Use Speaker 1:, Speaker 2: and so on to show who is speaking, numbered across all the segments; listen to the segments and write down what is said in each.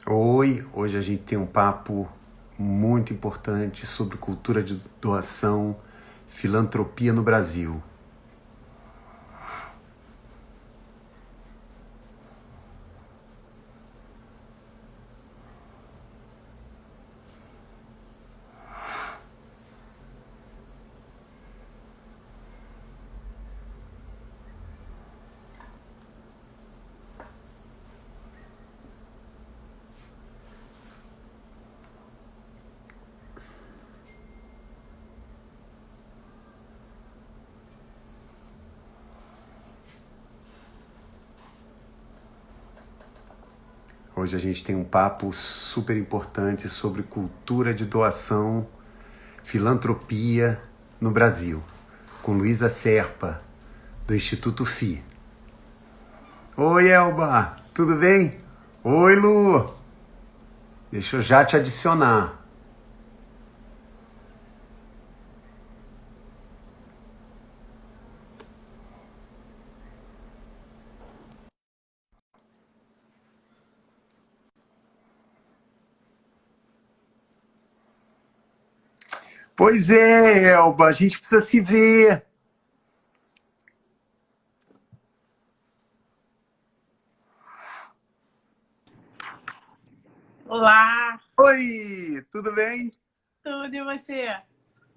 Speaker 1: Oi, hoje a gente tem um papo muito importante sobre cultura de doação, filantropia no Brasil. Hoje a gente tem um papo super importante sobre cultura de doação, filantropia no Brasil, com Luísa Serpa, do Instituto FI. Oi, Elba, tudo bem? Oi, Lu, deixa eu já te adicionar. Pois é, Elba, a gente precisa se ver.
Speaker 2: Olá,
Speaker 1: Oi, tudo bem?
Speaker 2: tudo e você?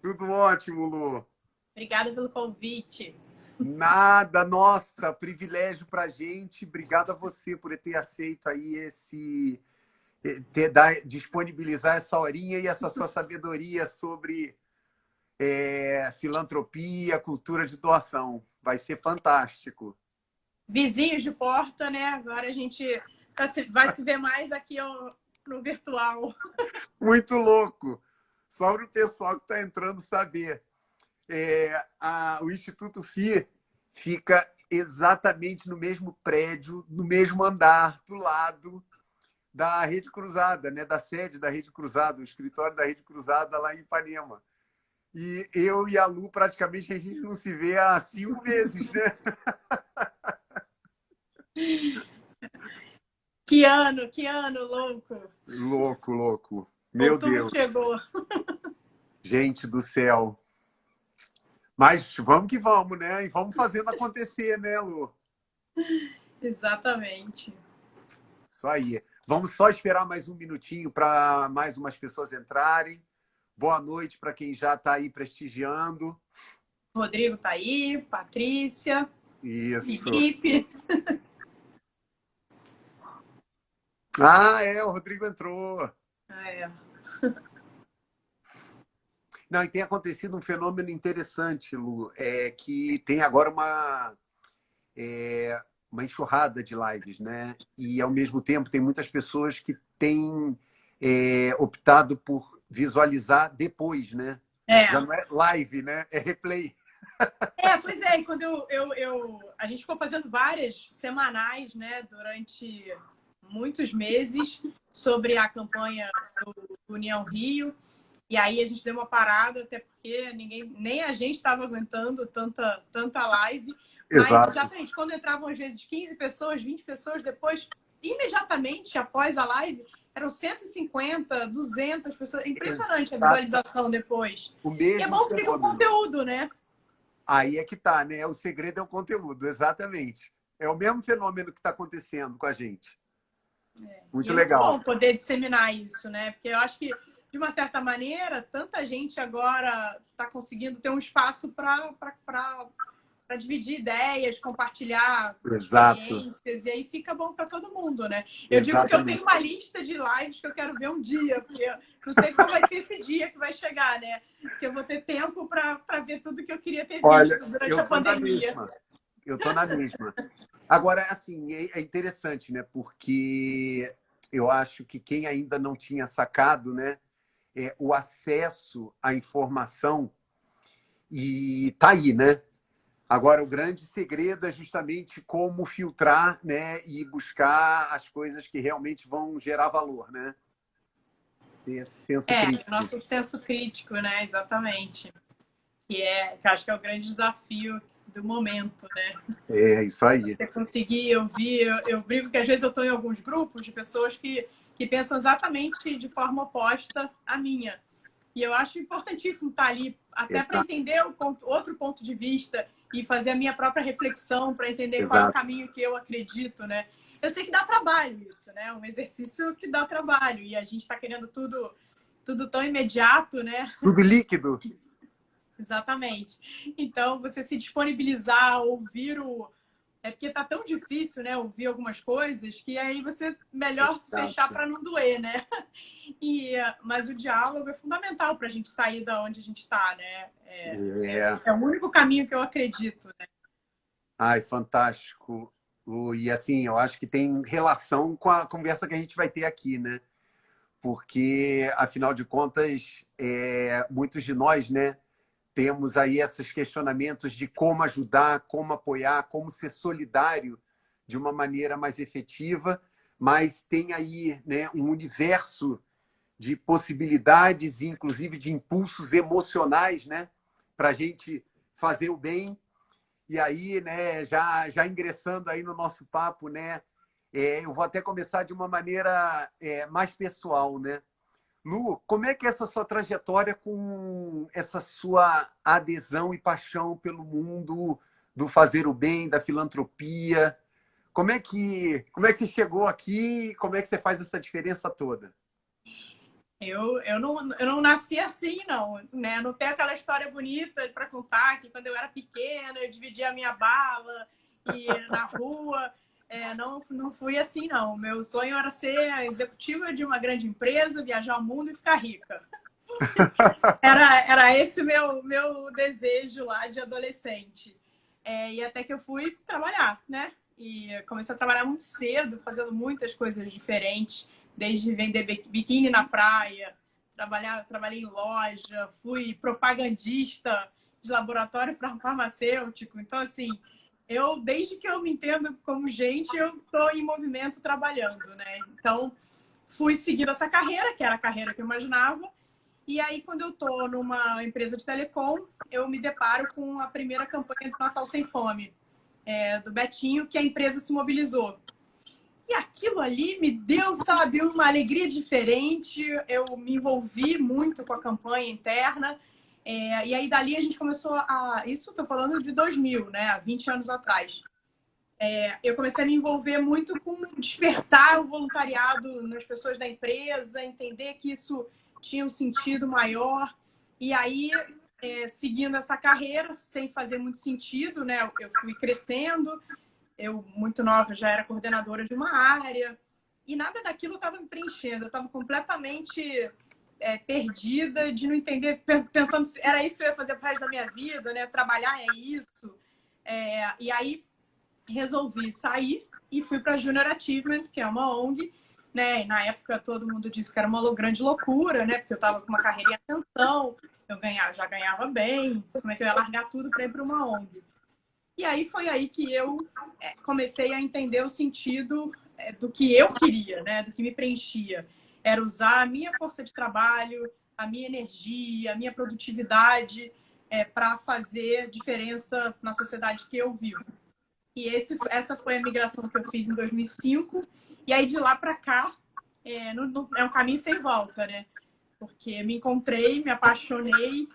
Speaker 1: Tudo ótimo, Lu.
Speaker 2: Obrigada pelo convite.
Speaker 1: Nada, nossa, privilégio pra gente. Obrigado a você por ter aceito aí disponibilizar essa horinha e essa sua sabedoria sobre filantropia, cultura de doação. Vai ser fantástico.
Speaker 2: Vizinhos de porta, né? Agora a gente vai se ver mais aqui no virtual.
Speaker 1: Muito louco. Só para o pessoal que está entrando saber. O Instituto FI fica exatamente no mesmo prédio, no mesmo andar, do lado da Rede Cruzada, né? Da sede da Rede Cruzada, o escritório da Rede Cruzada lá em Ipanema. E eu e a Lu, praticamente, a gente não se vê há 5 meses, né?
Speaker 2: Que ano louco!
Speaker 1: Louco, louco. Meu
Speaker 2: Outubro
Speaker 1: Deus.
Speaker 2: chegou.
Speaker 1: Gente do céu. Mas vamos que vamos, né? E vamos fazendo acontecer, né, Lu?
Speaker 2: Exatamente.
Speaker 1: Isso aí. Vamos só esperar mais um minutinho para mais umas pessoas entrarem. Boa noite para quem já está aí prestigiando.
Speaker 2: Rodrigo tá aí, Patrícia,
Speaker 1: Isso.
Speaker 2: Felipe.
Speaker 1: Ah, o Rodrigo entrou.
Speaker 2: É.
Speaker 1: Não, e tem acontecido um fenômeno interessante, Lu, que tem agora uma enxurrada de lives, né? E, ao mesmo tempo, tem muitas pessoas que têm optado por visualizar depois, né? Já
Speaker 2: É.
Speaker 1: não é live, né? É replay.
Speaker 2: Pois é, e quando a gente ficou fazendo várias semanais, né, durante muitos meses sobre a campanha do União Rio. E aí a gente deu uma parada, até porque nem a gente estava aguentando tanta live. Mas
Speaker 1: Exato.
Speaker 2: exatamente, quando entravam às vezes 15 pessoas, 20 pessoas, depois, imediatamente após a live, eram 150, 200 pessoas. Impressionante a
Speaker 1: Exato.
Speaker 2: visualização depois.
Speaker 1: O
Speaker 2: E é
Speaker 1: mesmo
Speaker 2: bom que fica o
Speaker 1: fenômeno.
Speaker 2: conteúdo, né?
Speaker 1: Aí é que tá, né? O segredo é o conteúdo, exatamente. É o mesmo fenômeno que está acontecendo com a gente.
Speaker 2: E
Speaker 1: Muito
Speaker 2: é muito
Speaker 1: legal.
Speaker 2: bom poder disseminar isso, né? Porque eu acho que, de uma certa maneira, tanta gente agora está conseguindo ter um espaço para dividir ideias, compartilhar
Speaker 1: Exato.
Speaker 2: experiências, e aí fica bom para todo mundo, né? Eu digo que eu tenho
Speaker 1: Exatamente.
Speaker 2: uma lista de lives que eu quero ver um dia, porque eu não sei qual vai ser esse dia que vai chegar, né? Que eu vou ter tempo para ver tudo que eu queria ter
Speaker 1: Olha,
Speaker 2: visto durante
Speaker 1: eu
Speaker 2: a
Speaker 1: tô na
Speaker 2: pandemia.
Speaker 1: mesma. Eu tô na mesma. Agora, assim, é interessante, né? Porque eu acho que quem ainda não tinha sacado, né? O acesso à informação e tá aí, né? Agora, o grande segredo é justamente como filtrar, né, e buscar as coisas que realmente vão gerar valor, né? Ter senso crítico.
Speaker 2: Nosso senso crítico, né? Exatamente. Que acho que é o grande desafio do momento, né?
Speaker 1: É isso aí.
Speaker 2: Você conseguir ouvir. Eu brinco que às vezes eu estou em alguns grupos de pessoas que que pensam exatamente de forma oposta à minha. E eu acho importantíssimo estar ali, até para entender outro ponto de vista e fazer a minha própria reflexão para entender qual é o caminho que eu acredito, né? Eu sei que dá trabalho isso, né? Um exercício que dá trabalho. E a gente está querendo tudo tão imediato, né?
Speaker 1: Tudo líquido.
Speaker 2: Exatamente. Então, você se disponibilizar, ouvir o... É porque tá tão difícil, né? Ouvir algumas coisas que aí você melhor se fechar para não doer, né? Mas o diálogo é fundamental para a gente sair da onde a gente está, né? É o único caminho que eu acredito, né?
Speaker 1: Ai, fantástico. E assim, eu acho que tem relação com a conversa que a gente vai ter aqui, né? Porque, afinal de contas, muitos de nós, né, temos aí esses questionamentos de como ajudar, como apoiar, como ser solidário de uma maneira mais efetiva, mas tem aí, né, um universo de possibilidades, inclusive de impulsos emocionais, né, para a gente fazer o bem. E aí, né, já ingressando aí no nosso papo, né, eu vou até começar de uma maneira mais pessoal, né? Lu, como é que é essa sua trajetória com essa sua adesão e paixão pelo mundo do fazer o bem, da filantropia? Como é que você chegou aqui? Como é que você faz essa diferença toda?
Speaker 2: Eu não nasci assim, não, né? Não tenho aquela história bonita para contar que quando eu era pequena eu dividia a minha bala e na rua. Não fui assim, não. Meu sonho era ser executiva de uma grande empresa, viajar o mundo e ficar rica. Era esse o meu desejo lá de adolescente. E até que eu fui trabalhar, né? E comecei a trabalhar muito cedo, fazendo muitas coisas diferentes, desde vender biquíni na praia, trabalhei em loja, fui propagandista de laboratório farmacêutico. Então, assim, desde que eu me entendo como gente, eu estou em movimento trabalhando, né? Então, fui seguindo essa carreira, que era a carreira que eu imaginava. E aí, quando eu estou numa empresa de telecom, eu me deparo com a primeira campanha do Natal Sem Fome, do Betinho, que a empresa se mobilizou. E aquilo ali me deu, sabe, uma alegria diferente. Eu me envolvi muito com a campanha interna. E aí, dali, a gente começou a... Isso estou falando de 2000, né? Há 20 anos atrás. Eu comecei a me envolver muito com despertar o voluntariado nas pessoas da empresa, entender que isso tinha um sentido maior. E aí, seguindo essa carreira, sem fazer muito sentido, né? Eu fui crescendo. Eu, muito nova, já era coordenadora de uma área. E nada daquilo estava me preenchendo. Eu estava completamente perdida, de não entender, pensando se era isso que eu ia fazer pro resto da minha vida, né? Trabalhar é isso. E aí, resolvi sair e fui para a Junior Achievement, que é uma ONG, né? E na época todo mundo disse que era uma grande loucura, né? Porque eu estava com uma carreira em ascensão, já ganhava bem, como é que eu ia largar tudo para ir para uma ONG? E aí foi aí que eu comecei a entender o sentido do que eu queria, né? Do que me preenchia. Era usar a minha força de trabalho, a minha energia, a minha produtividade para fazer diferença na sociedade que eu vivo. E essa foi a migração que eu fiz em 2005. E aí, de lá para cá, é um caminho sem volta, né? Porque me encontrei, me apaixonei,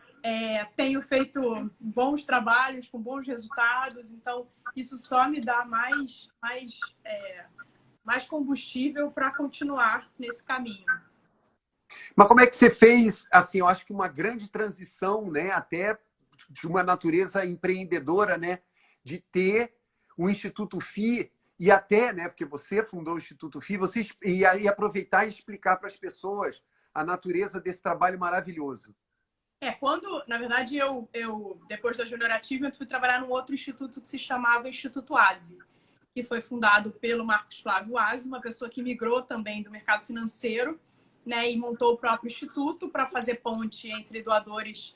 Speaker 2: tenho feito bons trabalhos com bons resultados. Então, isso só me dá mais combustível para continuar nesse caminho.
Speaker 1: Mas como é que você fez, assim, eu acho que uma grande transição, né, até de uma natureza empreendedora, né, de ter o Instituto FI e até, né, porque você fundou o Instituto FI, você e aproveitar e explicar para as pessoas a natureza desse trabalho maravilhoso.
Speaker 2: Na verdade, eu depois da Junior Achievement, fui trabalhar num outro instituto que se chamava Instituto ASE, que foi fundado pelo Marcos Flávio ASE, uma pessoa que migrou também do mercado financeiro, né, e montou o próprio instituto para fazer ponte entre doadores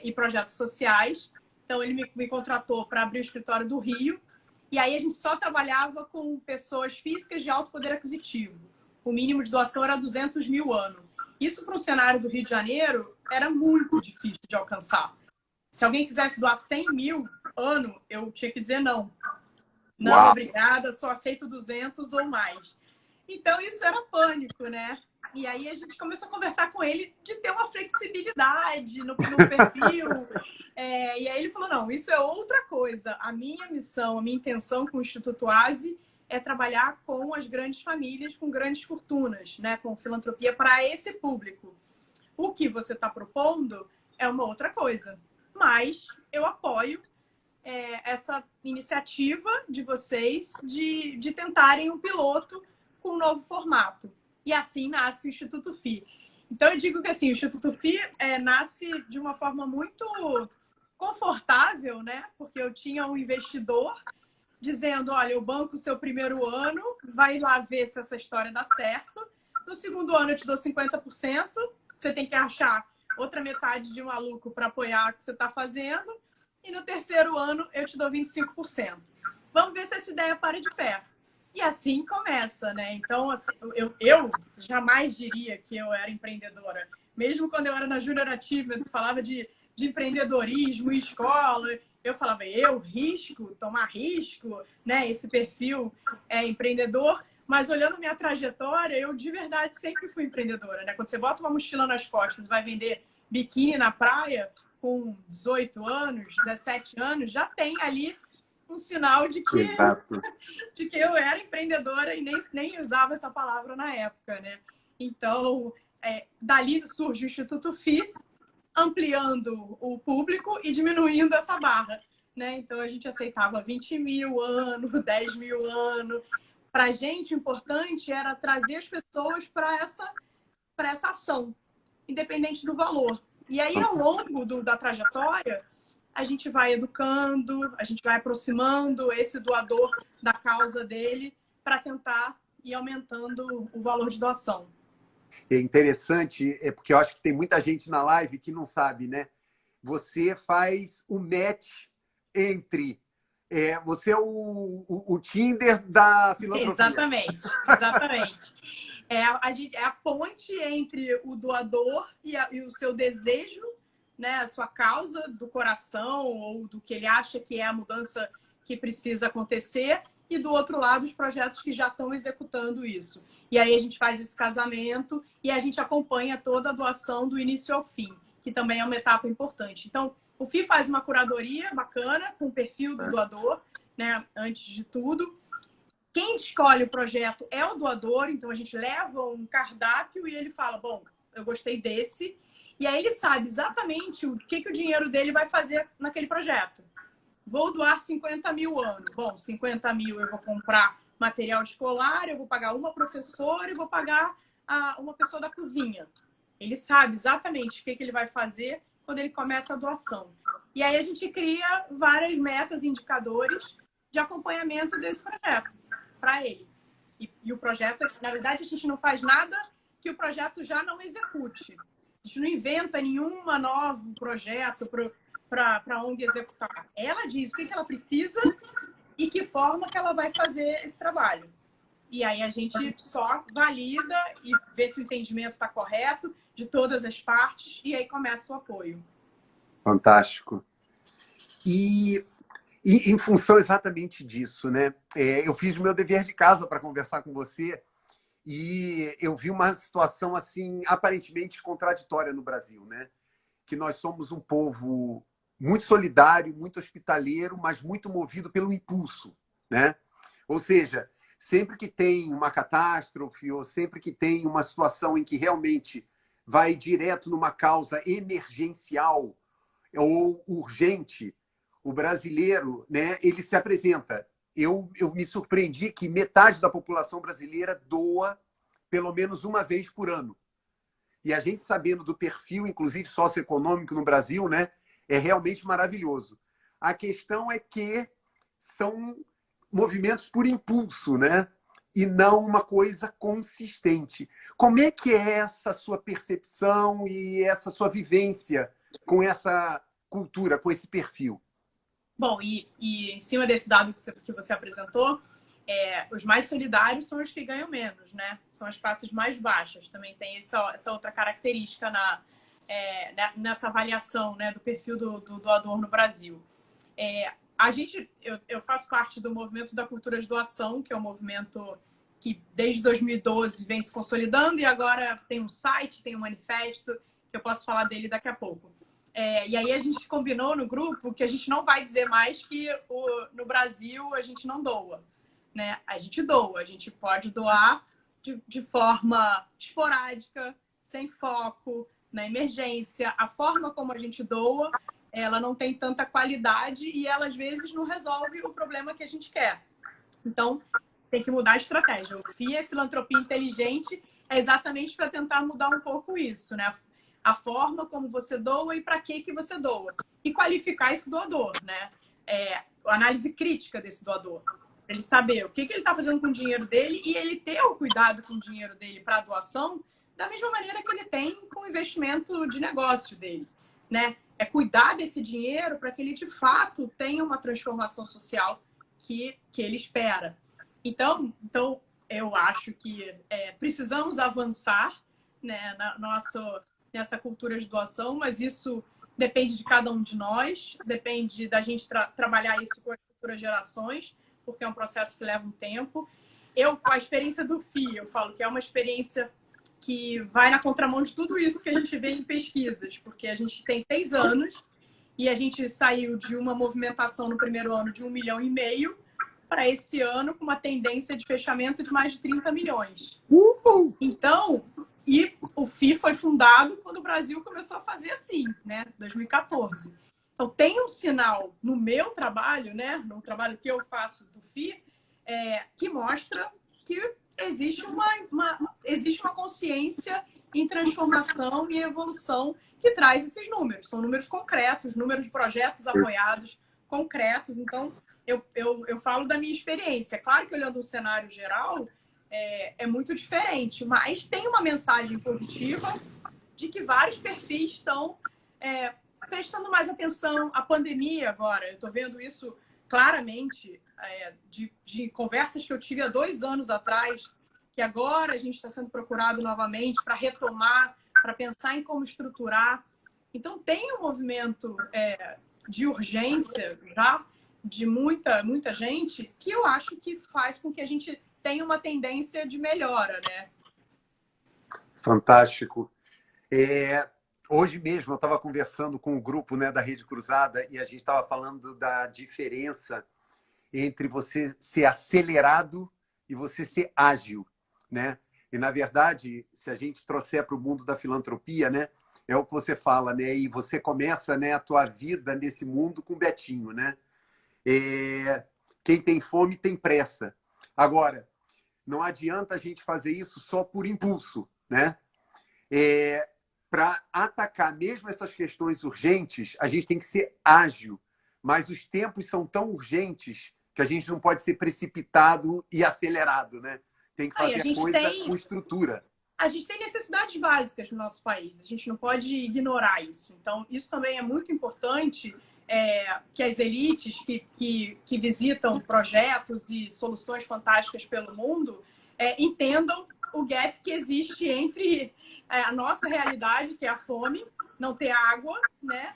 Speaker 2: e projetos sociais. Então, ele me contratou para abrir o escritório do Rio. E aí, a gente só trabalhava com pessoas físicas de alto poder aquisitivo. O mínimo de doação era 200 mil ano. Isso, para um cenário do Rio de Janeiro, era muito difícil de alcançar. Se alguém quisesse doar 100 mil ano, eu tinha que dizer não. Não,
Speaker 1: Uau.
Speaker 2: obrigada, só aceito 200 ou mais. Então, isso era pânico, né? E aí a gente começou a conversar com ele de ter uma flexibilidade no perfil. E aí ele falou, não, isso é outra coisa. A minha missão, a minha intenção com o Instituto ASE é trabalhar com as grandes famílias, com grandes fortunas, né? Com filantropia para esse público. O que você está propondo é uma outra coisa. Mas eu apoio essa iniciativa de vocês de tentarem um piloto com um novo formato. E assim nasce o Instituto FI. Então, eu digo que assim, o Instituto FI nasce de uma forma muito confortável, né? Porque eu tinha um investidor dizendo, olha, eu banco o seu primeiro ano, vai lá ver se essa história dá certo. No segundo ano eu te dou 50%, você tem que achar outra metade de maluco para apoiar o que você está fazendo. E no terceiro ano eu te dou 25%. Vamos ver se essa ideia para de pé. E assim começa, né? Então, assim, eu jamais diria que eu era empreendedora. Mesmo quando eu era na Junior Achievement, falava de empreendedorismo, escola, eu falava, eu risco, tomar risco, né? Esse perfil empreendedor. Mas olhando minha trajetória, eu de verdade sempre fui empreendedora, né? Quando você bota uma mochila nas costas e vai vender biquíni na praia com 18 anos, 17 anos, já tem ali um sinal de que, de que eu era empreendedora e nem usava essa palavra na época, né? Então, dali surge o Instituto FI, ampliando o público e diminuindo essa barra, né? Então, a gente aceitava 20 mil ano, 10 mil ano. Para a gente, o importante era trazer as pessoas para essa ação, independente do valor. E aí, ao longo da trajetória, a gente vai educando, a gente vai aproximando esse doador da causa dele para tentar ir aumentando o valor de doação.
Speaker 1: É interessante, porque eu acho que tem muita gente na live que não sabe, né? Você faz o match entre... você é o Tinder da filantropia.
Speaker 2: Exatamente, exatamente. É a ponte entre o doador e o seu desejo, né, a sua causa do coração ou do que ele acha que é a mudança que precisa acontecer, e do outro lado os projetos que já estão executando isso. E aí a gente faz esse casamento e a gente acompanha toda a doação do início ao fim, que também é uma etapa importante. Então, o FI faz uma curadoria bacana com o perfil do doador, né, antes de tudo. Quem escolhe o projeto é o doador, então a gente leva um cardápio e ele fala, bom, eu gostei desse. E aí ele sabe exatamente o que o dinheiro dele vai fazer naquele projeto. Vou doar 50 mil ano. Bom, 50 mil eu vou comprar material escolar, eu vou pagar uma professora e vou pagar uma pessoa da cozinha. Ele sabe exatamente o que ele vai fazer quando ele começa a doação. E aí a gente cria várias metas, indicadores de acompanhamento desse projeto para ele. E o projeto, na verdade, a gente não faz nada que o projeto já não execute. A gente não inventa nenhum novo projeto para a ONG executar. Ela diz o que ela precisa e que forma que ela vai fazer esse trabalho. E aí a gente só valida e vê se o entendimento está correto de todas as partes e aí começa o apoio.
Speaker 1: Fantástico. E em função exatamente disso, né? Eu fiz o meu dever de casa para conversar com você e eu vi uma situação assim aparentemente contraditória no Brasil, né? Que nós somos um povo muito solidário, muito hospitaleiro, mas muito movido pelo impulso, né? Ou seja, sempre que tem uma catástrofe ou sempre que tem uma situação em que realmente vai direto numa causa emergencial ou urgente, o brasileiro, né, ele se apresenta. Eu me surpreendi que metade da população brasileira doa pelo menos uma vez por ano. E a gente sabendo do perfil, inclusive socioeconômico no Brasil, né, é realmente maravilhoso. A questão é que são movimentos por impulso, né, e não uma coisa consistente. Como é que é essa sua percepção e essa sua vivência com essa cultura, com esse perfil?
Speaker 2: Bom, e em cima desse dado que você apresentou, os mais solidários são os que ganham menos, né? São as classes mais baixas. Também tem essa outra característica nessa avaliação, né, do perfil do doador no Brasil. Eu faço parte do movimento da cultura de doação, que é um movimento que desde 2012 vem se consolidando e agora tem um site, tem um manifesto, que eu posso falar dele daqui a pouco. E aí a gente combinou no grupo que a gente não vai dizer mais que no Brasil a gente não doa, né? A gente doa, a gente pode doar de forma esporádica, sem foco, na emergência. A forma como a gente doa, ela não tem tanta qualidade e ela às vezes não resolve o problema que a gente quer. Então, tem que mudar a estratégia. O FIA, Filantropia Inteligente, é exatamente para tentar mudar um pouco isso, né? A forma como você doa e para que você doa. E qualificar esse doador, né? A análise crítica desse doador. Ele saber o que ele está fazendo com o dinheiro dele e ele ter o cuidado com o dinheiro dele para a doação da mesma maneira que ele tem com o investimento de negócio dele, né? É cuidar desse dinheiro para que ele, de fato, tenha uma transformação social que ele espera. Então eu acho que precisamos avançar, né, nessa cultura de doação, mas isso depende de cada um de nós, depende da gente trabalhar isso com as futuras gerações, porque é um processo que leva um tempo. Com a experiência do FII, eu falo que é uma experiência que vai na contramão de tudo isso que a gente vê em pesquisas, porque a gente tem 6 anos e a gente saiu de uma movimentação no primeiro ano de 1,5 milhão para esse ano com uma tendência de fechamento de mais de 30 milhões. Então, e o FII foi fundado quando o Brasil começou a fazer assim, né? 2014. Então, tem um sinal no meu trabalho, né? No trabalho que eu faço do FII, que mostra que existe uma consciência em transformação e evolução que traz esses números. São números concretos, números de projetos apoiados concretos. Então, eu falo da minha experiência. Claro que olhando o cenário geral, é muito diferente, mas tem uma mensagem positiva de que vários perfis estão prestando mais atenção à pandemia agora. Eu estou vendo isso claramente de conversas que eu tive há 2 anos atrás, que agora a gente está sendo procurado novamente para retomar, para pensar em como estruturar. Então, tem um movimento de urgência já de muita gente que eu acho que faz com que a gente tenha uma tendência de melhora, né?
Speaker 1: Fantástico. Hoje mesmo eu estava conversando com o grupo, né, da Rede Cruzada e a gente estava falando da diferença entre você ser acelerado e você ser ágil, né? E, na verdade, se a gente trouxer para o mundo da filantropia, né, é o que você fala, né? E você começa, né, a tua vida nesse mundo com o Betinho, né? Quem tem fome tem pressa. Agora, não adianta a gente fazer isso só por impulso, né? Para atacar mesmo essas questões urgentes, a gente tem que ser ágil. Mas os tempos são tão urgentes que a gente não pode ser precipitado e acelerado, né? Tem que fazer a coisa com estrutura.
Speaker 2: A gente tem necessidades básicas no nosso país. A gente não pode ignorar isso. Então, isso também é muito importante que as elites que visitam projetos e soluções fantásticas pelo mundo entendam o gap que existe entre a nossa realidade, que é a fome, não ter água, né?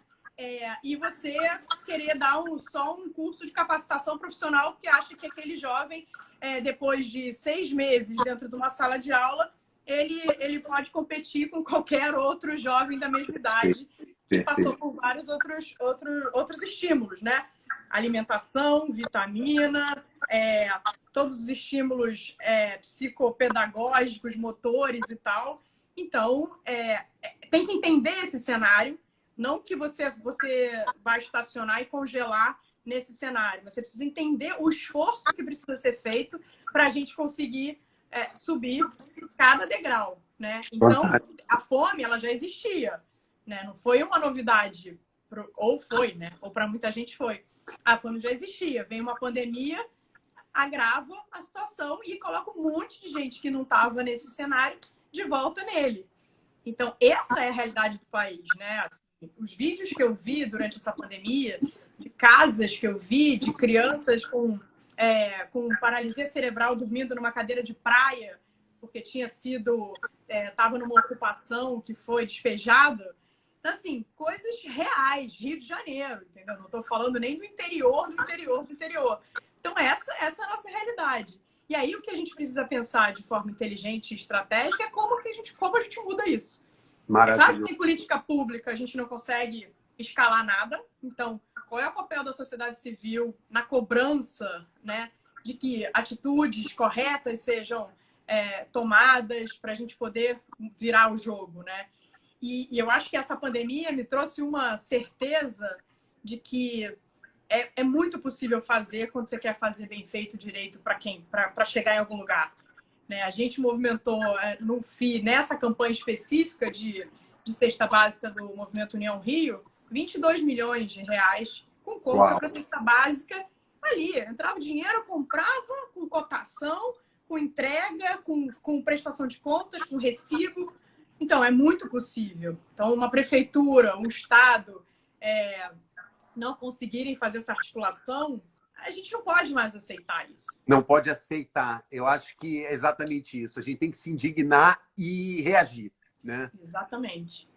Speaker 2: E você querer dar só um curso de capacitação profissional porque acha que aquele jovem, depois de 6 meses dentro de uma sala de aula, ele pode competir com qualquer outro jovem da mesma idade que passou por vários outros estímulos, né? Alimentação, vitamina, todos os estímulos psicopedagógicos, motores e tal. Então, tem que entender esse cenário. Não que você vai estacionar e congelar nesse cenário. Você precisa entender o esforço que precisa ser feito para a gente conseguir subir cada degrau, né? Então, a fome, ela já existia, né? Não foi uma novidade, ou foi, né? Ou para muita gente foi. A fome já existia. Vem uma pandemia, agrava a situação e coloca um monte de gente que não estava nesse cenário de volta nele. Então, essa é a realidade do país, né? Os vídeos que eu vi durante essa pandemia, de casas que eu vi, de crianças com paralisia cerebral dormindo numa cadeira de praia, porque estava numa ocupação que foi despejada. Então, assim, coisas reais, Rio de Janeiro, entendeu? Não estou falando nem do interior. Então, essa é a nossa realidade. E aí o que a gente precisa pensar de forma inteligente e estratégica é como a gente muda isso. É claro que sem política pública a gente não consegue escalar nada. Então, qual é o papel da sociedade civil na cobrança, né, de que atitudes corretas sejam tomadas para a gente poder virar o jogo, né? E eu acho que essa pandemia me trouxe uma certeza de que é muito possível fazer quando você quer fazer bem feito direito para chegar em algum lugar. Né? A gente movimentou no FI, nessa campanha específica de cesta básica do Movimento União Rio, 22 milhões de reais com compra para cesta básica ali. Entrava dinheiro, comprava com cotação, com entrega, com prestação de contas, com recibo. Então, é muito possível. Então, uma prefeitura, um estado não conseguirem fazer essa articulação, a gente não pode mais aceitar isso.
Speaker 1: Não pode aceitar. Eu acho que é exatamente isso. A gente tem que se indignar e reagir, né?
Speaker 2: Exatamente.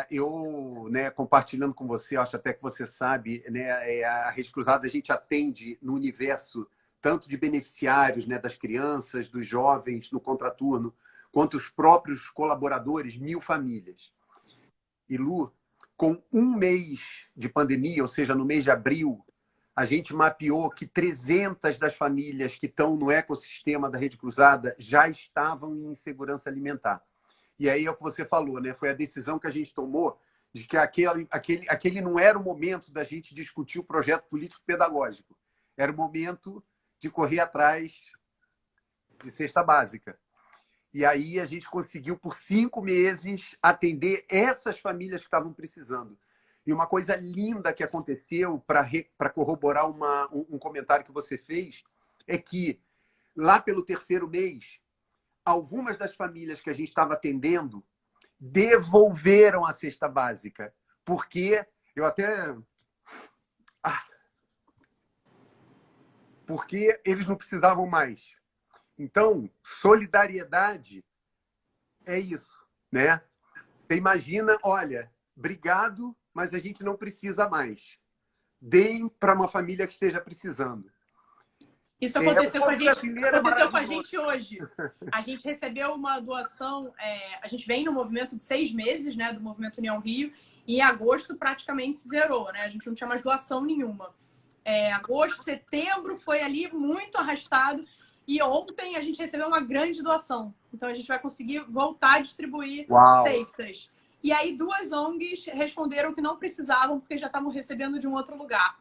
Speaker 1: Eu, né, compartilhando com você, acho até que você sabe, né, a Rede Cruzada a gente atende no universo tanto de beneficiários, né, das crianças, dos jovens no contraturno, quanto os próprios colaboradores, 1.000 famílias. E, Lu, com um mês de pandemia, ou seja, no mês de abril, a gente mapeou que 300 das famílias que estão no ecossistema da Rede Cruzada já estavam em insegurança alimentar. E aí é o que você falou, né? Foi a decisão que a gente tomou de que aquele não era o momento da gente discutir o projeto político-pedagógico. Era o momento de correr atrás de cesta básica. E aí a gente conseguiu, por 5 meses, atender essas famílias que estavam precisando. E uma coisa linda que aconteceu, para corroborar um comentário que você fez, é que lá pelo 3º mês, algumas das famílias que a gente estava atendendo devolveram a cesta básica. Porque eu até... Porque eles não precisavam mais. Então, solidariedade é isso, né? Você imagina, olha, obrigado, mas a gente não precisa mais. Deem para uma família que esteja precisando.
Speaker 2: Isso aconteceu com a gente hoje. A gente recebeu uma doação, a gente vem no movimento de 6 meses, né, do Movimento União Rio, e em agosto praticamente zerou, né? A gente não tinha mais doação nenhuma. Agosto, setembro foi ali muito arrastado. E ontem a gente recebeu uma grande doação. Então a gente vai conseguir voltar a distribuir cestas. E aí 2 ONGs responderam que não precisavam porque já estavam recebendo de um outro lugar.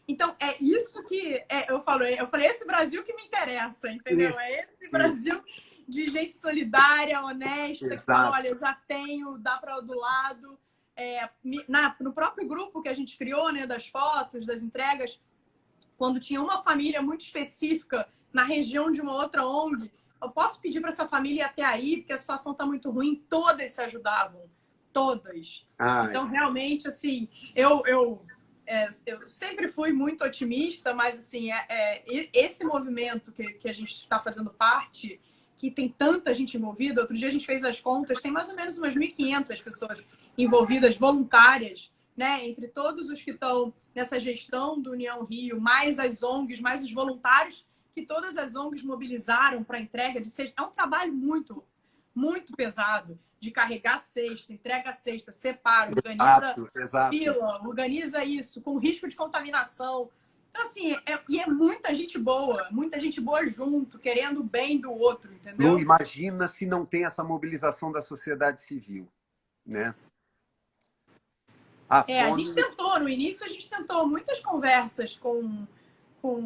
Speaker 2: Então é isso que eu falei, esse Brasil que me interessa, entendeu? É esse Brasil de gente solidária, honesta, que fala, olha, eu já tenho, dá para do lado. No próprio grupo que a gente criou, né, das fotos, das entregas, quando tinha uma família muito específica na região de uma outra ONG, eu posso pedir para essa família ir até aí, porque a situação está muito ruim. Todas se ajudavam. Todas. Então, realmente, assim, eu sempre fui muito otimista, mas, assim, esse movimento que a gente está fazendo parte, que tem tanta gente envolvida. Outro dia a gente fez as contas, tem mais ou menos umas 1.500 pessoas envolvidas, voluntárias, né? Entre todos os que estão nessa gestão do União Rio, mais as ONGs, mais os voluntários, que todas as ONGs mobilizaram para a entrega de cesta. É um trabalho muito, muito pesado de carregar cesta, entrega a cesta, separa, organiza fila, organiza isso, com risco de contaminação. Então, assim, e é muita gente boa junto, querendo o bem do outro, entendeu?
Speaker 1: Lu, imagina se não tem essa mobilização da sociedade civil, né?
Speaker 2: A gente tentou, no início a gente tentou muitas conversas com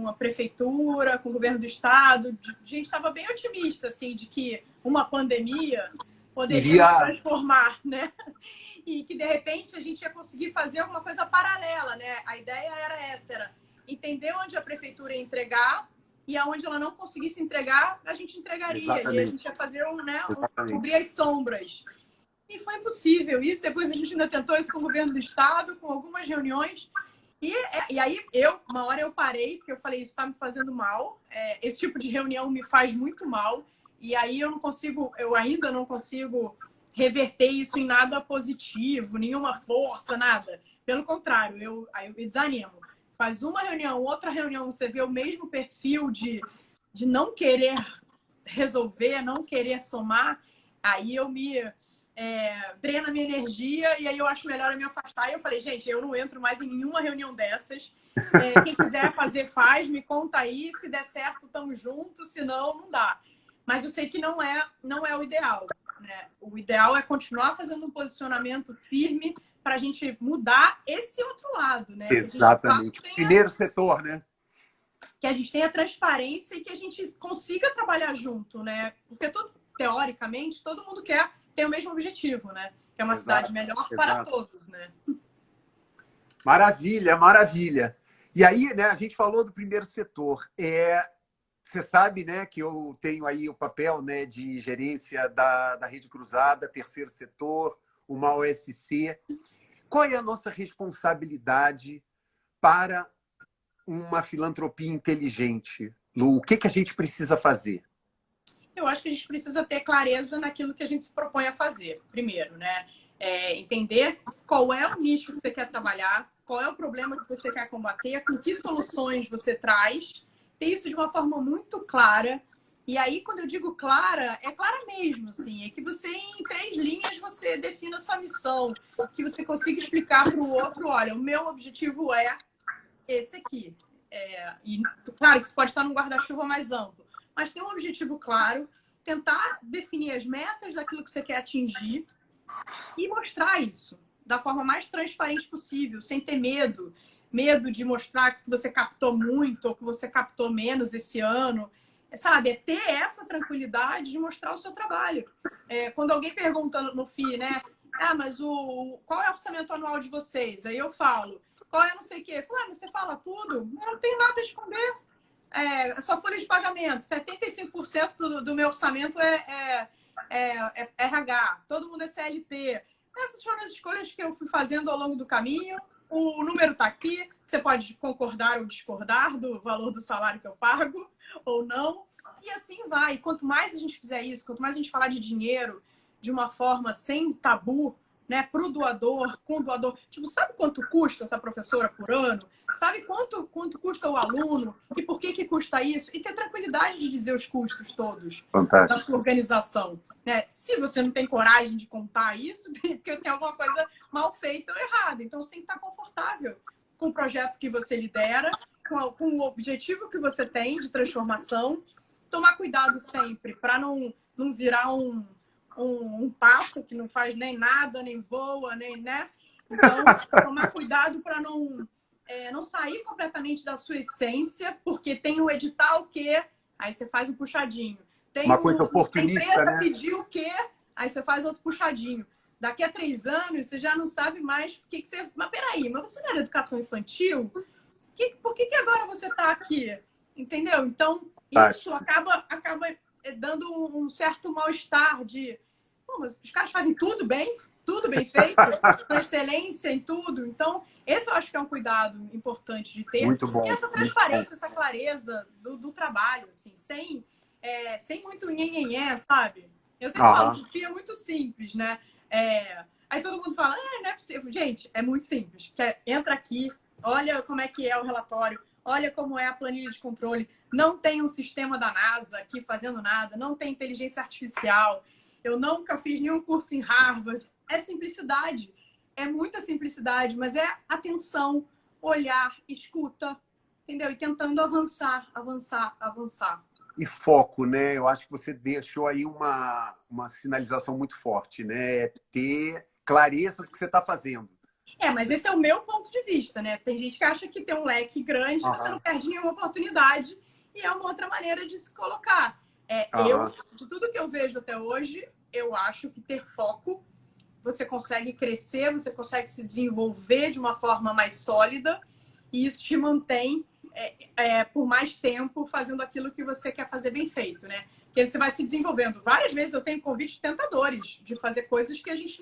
Speaker 2: a prefeitura, com o governo do estado. A gente estava bem otimista, assim, de que uma pandemia poderia se transformar, né? E que, de repente, a gente ia conseguir fazer alguma coisa paralela, né? A ideia era essa, era entender onde a prefeitura ia entregar e aonde ela não conseguisse entregar, a gente entregaria. Exatamente. E a gente ia fazer cobrir as sombras. E foi impossível isso. Depois a gente ainda tentou isso com o governo do estado, com algumas reuniões. E aí, uma hora eu parei, porque eu falei, isso está me fazendo mal. Esse tipo de reunião me faz muito mal. E aí eu ainda não consigo reverter isso em nada positivo, nenhuma força, nada. Pelo contrário, aí eu me desanimo. Faz uma reunião, outra reunião, você vê o mesmo perfil de de não querer resolver, não querer somar, aí eu drena minha energia e aí eu acho melhor eu me afastar. E eu falei, gente, eu não entro mais em nenhuma reunião dessas. Quem quiser fazer, faz, me conta aí. Se der certo, estamos juntos, se não, não dá. Mas eu sei que não é o ideal, né? O ideal é continuar fazendo um posicionamento firme para a gente mudar esse outro lado, né?
Speaker 1: Exatamente. Primeiro setor, né?
Speaker 2: Que a gente tenha transparência e que a gente consiga trabalhar junto, né? Porque, teoricamente, todo mundo quer ter o mesmo objetivo, né? Que é uma cidade melhor para todos, né?
Speaker 1: Maravilha, maravilha. E aí, né, a gente falou do primeiro setor. Você sabe, né, que eu tenho aí o papel, né, de gerência da Rede Cruzada, terceiro setor, uma OSC. Qual é a nossa responsabilidade para uma filantropia inteligente? Lu, o que a gente precisa fazer?
Speaker 2: Eu acho que a gente precisa ter clareza naquilo que a gente se propõe a fazer, primeiro, né? Entender qual é o nicho que você quer trabalhar, qual é o problema que você quer combater, com que soluções você traz, ter isso de uma forma muito clara. E aí, quando eu digo clara, é clara mesmo, assim, é que você, em 3 linhas, você defina a sua missão, que você consiga explicar para o outro, olha, o meu objetivo é esse aqui. E claro que isso pode estar num guarda-chuva mais amplo, mas ter um objetivo claro, tentar definir as metas daquilo que você quer atingir e mostrar isso da forma mais transparente possível, sem ter medo de mostrar que você captou muito ou que você captou menos esse ano. Sabe, é ter essa tranquilidade de mostrar o seu trabalho. Quando alguém pergunta no FII, né? Mas qual é o orçamento anual de vocês? Aí eu falo, qual é não sei o quê? Fulano, você fala tudo? Eu não tenho nada a esconder. Só folha de pagamento. 75% do meu orçamento é RH. Todo mundo é CLT. Essas foram as escolhas que eu fui fazendo ao longo do caminho. O número está aqui. Você pode concordar ou discordar do valor do salário que eu pago ou não. E assim vai. Quanto mais a gente fizer isso, quanto mais a gente falar de dinheiro de uma forma sem tabu, né, para o doador, com o doador. Tipo, sabe quanto custa essa professora por ano? Sabe quanto custa o aluno? E por que custa isso? E ter tranquilidade de dizer os custos todos da sua organização. Né? Se você não tem coragem de contar isso, porque tem alguma coisa mal feita ou errada. Então, você tem que estar confortável com o projeto que você lidera, com o objetivo que você tem de transformação. Tomar cuidado sempre para não virar um pato que não faz nem nada, nem voa, nem, né? Então, tomar cuidado para não sair completamente da sua essência, porque tem um edital que aí você faz um puxadinho. Tem
Speaker 1: uma coisa oportunista,
Speaker 2: a empresa, né?
Speaker 1: Pediu
Speaker 2: o quê? Aí você faz outro puxadinho. Daqui a 3 anos, você já não sabe mais o que você... Mas peraí, mas você não era educação infantil? Por que agora você está aqui? Entendeu? Então, isso acaba dando um certo mal-estar de... mas os caras fazem tudo bem feito, com excelência em tudo. Então, esse eu acho que é um cuidado importante de ter.
Speaker 1: Muito bom.
Speaker 2: E essa transparência, essa clareza do trabalho, assim, sem muito nhenhenhé, sabe? Eu sempre falo que é muito simples, né? Aí todo mundo fala, não é possível. Gente, é muito simples. Entra aqui, olha como é que é o relatório, olha como é a planilha de controle. Não tem um sistema da NASA aqui fazendo nada, não tem inteligência artificial. Eu nunca fiz nenhum curso em Harvard. É simplicidade. É muita simplicidade, mas é atenção, olhar, escuta, entendeu? E tentando avançar.
Speaker 1: E foco, né? Eu acho que você deixou aí uma sinalização muito forte, né? Ter clareza do que você está fazendo.
Speaker 2: Mas esse é o meu ponto de vista, né? Tem gente que acha que tem um leque grande, você não perde nenhuma oportunidade e é uma outra maneira de se colocar. De tudo que eu vejo até hoje, eu acho que ter foco, você consegue crescer, você consegue se desenvolver de uma forma mais sólida e isso te mantém por mais tempo fazendo aquilo que você quer fazer bem feito, né? Porque você vai se desenvolvendo. Várias vezes eu tenho convites tentadores de fazer coisas que a gente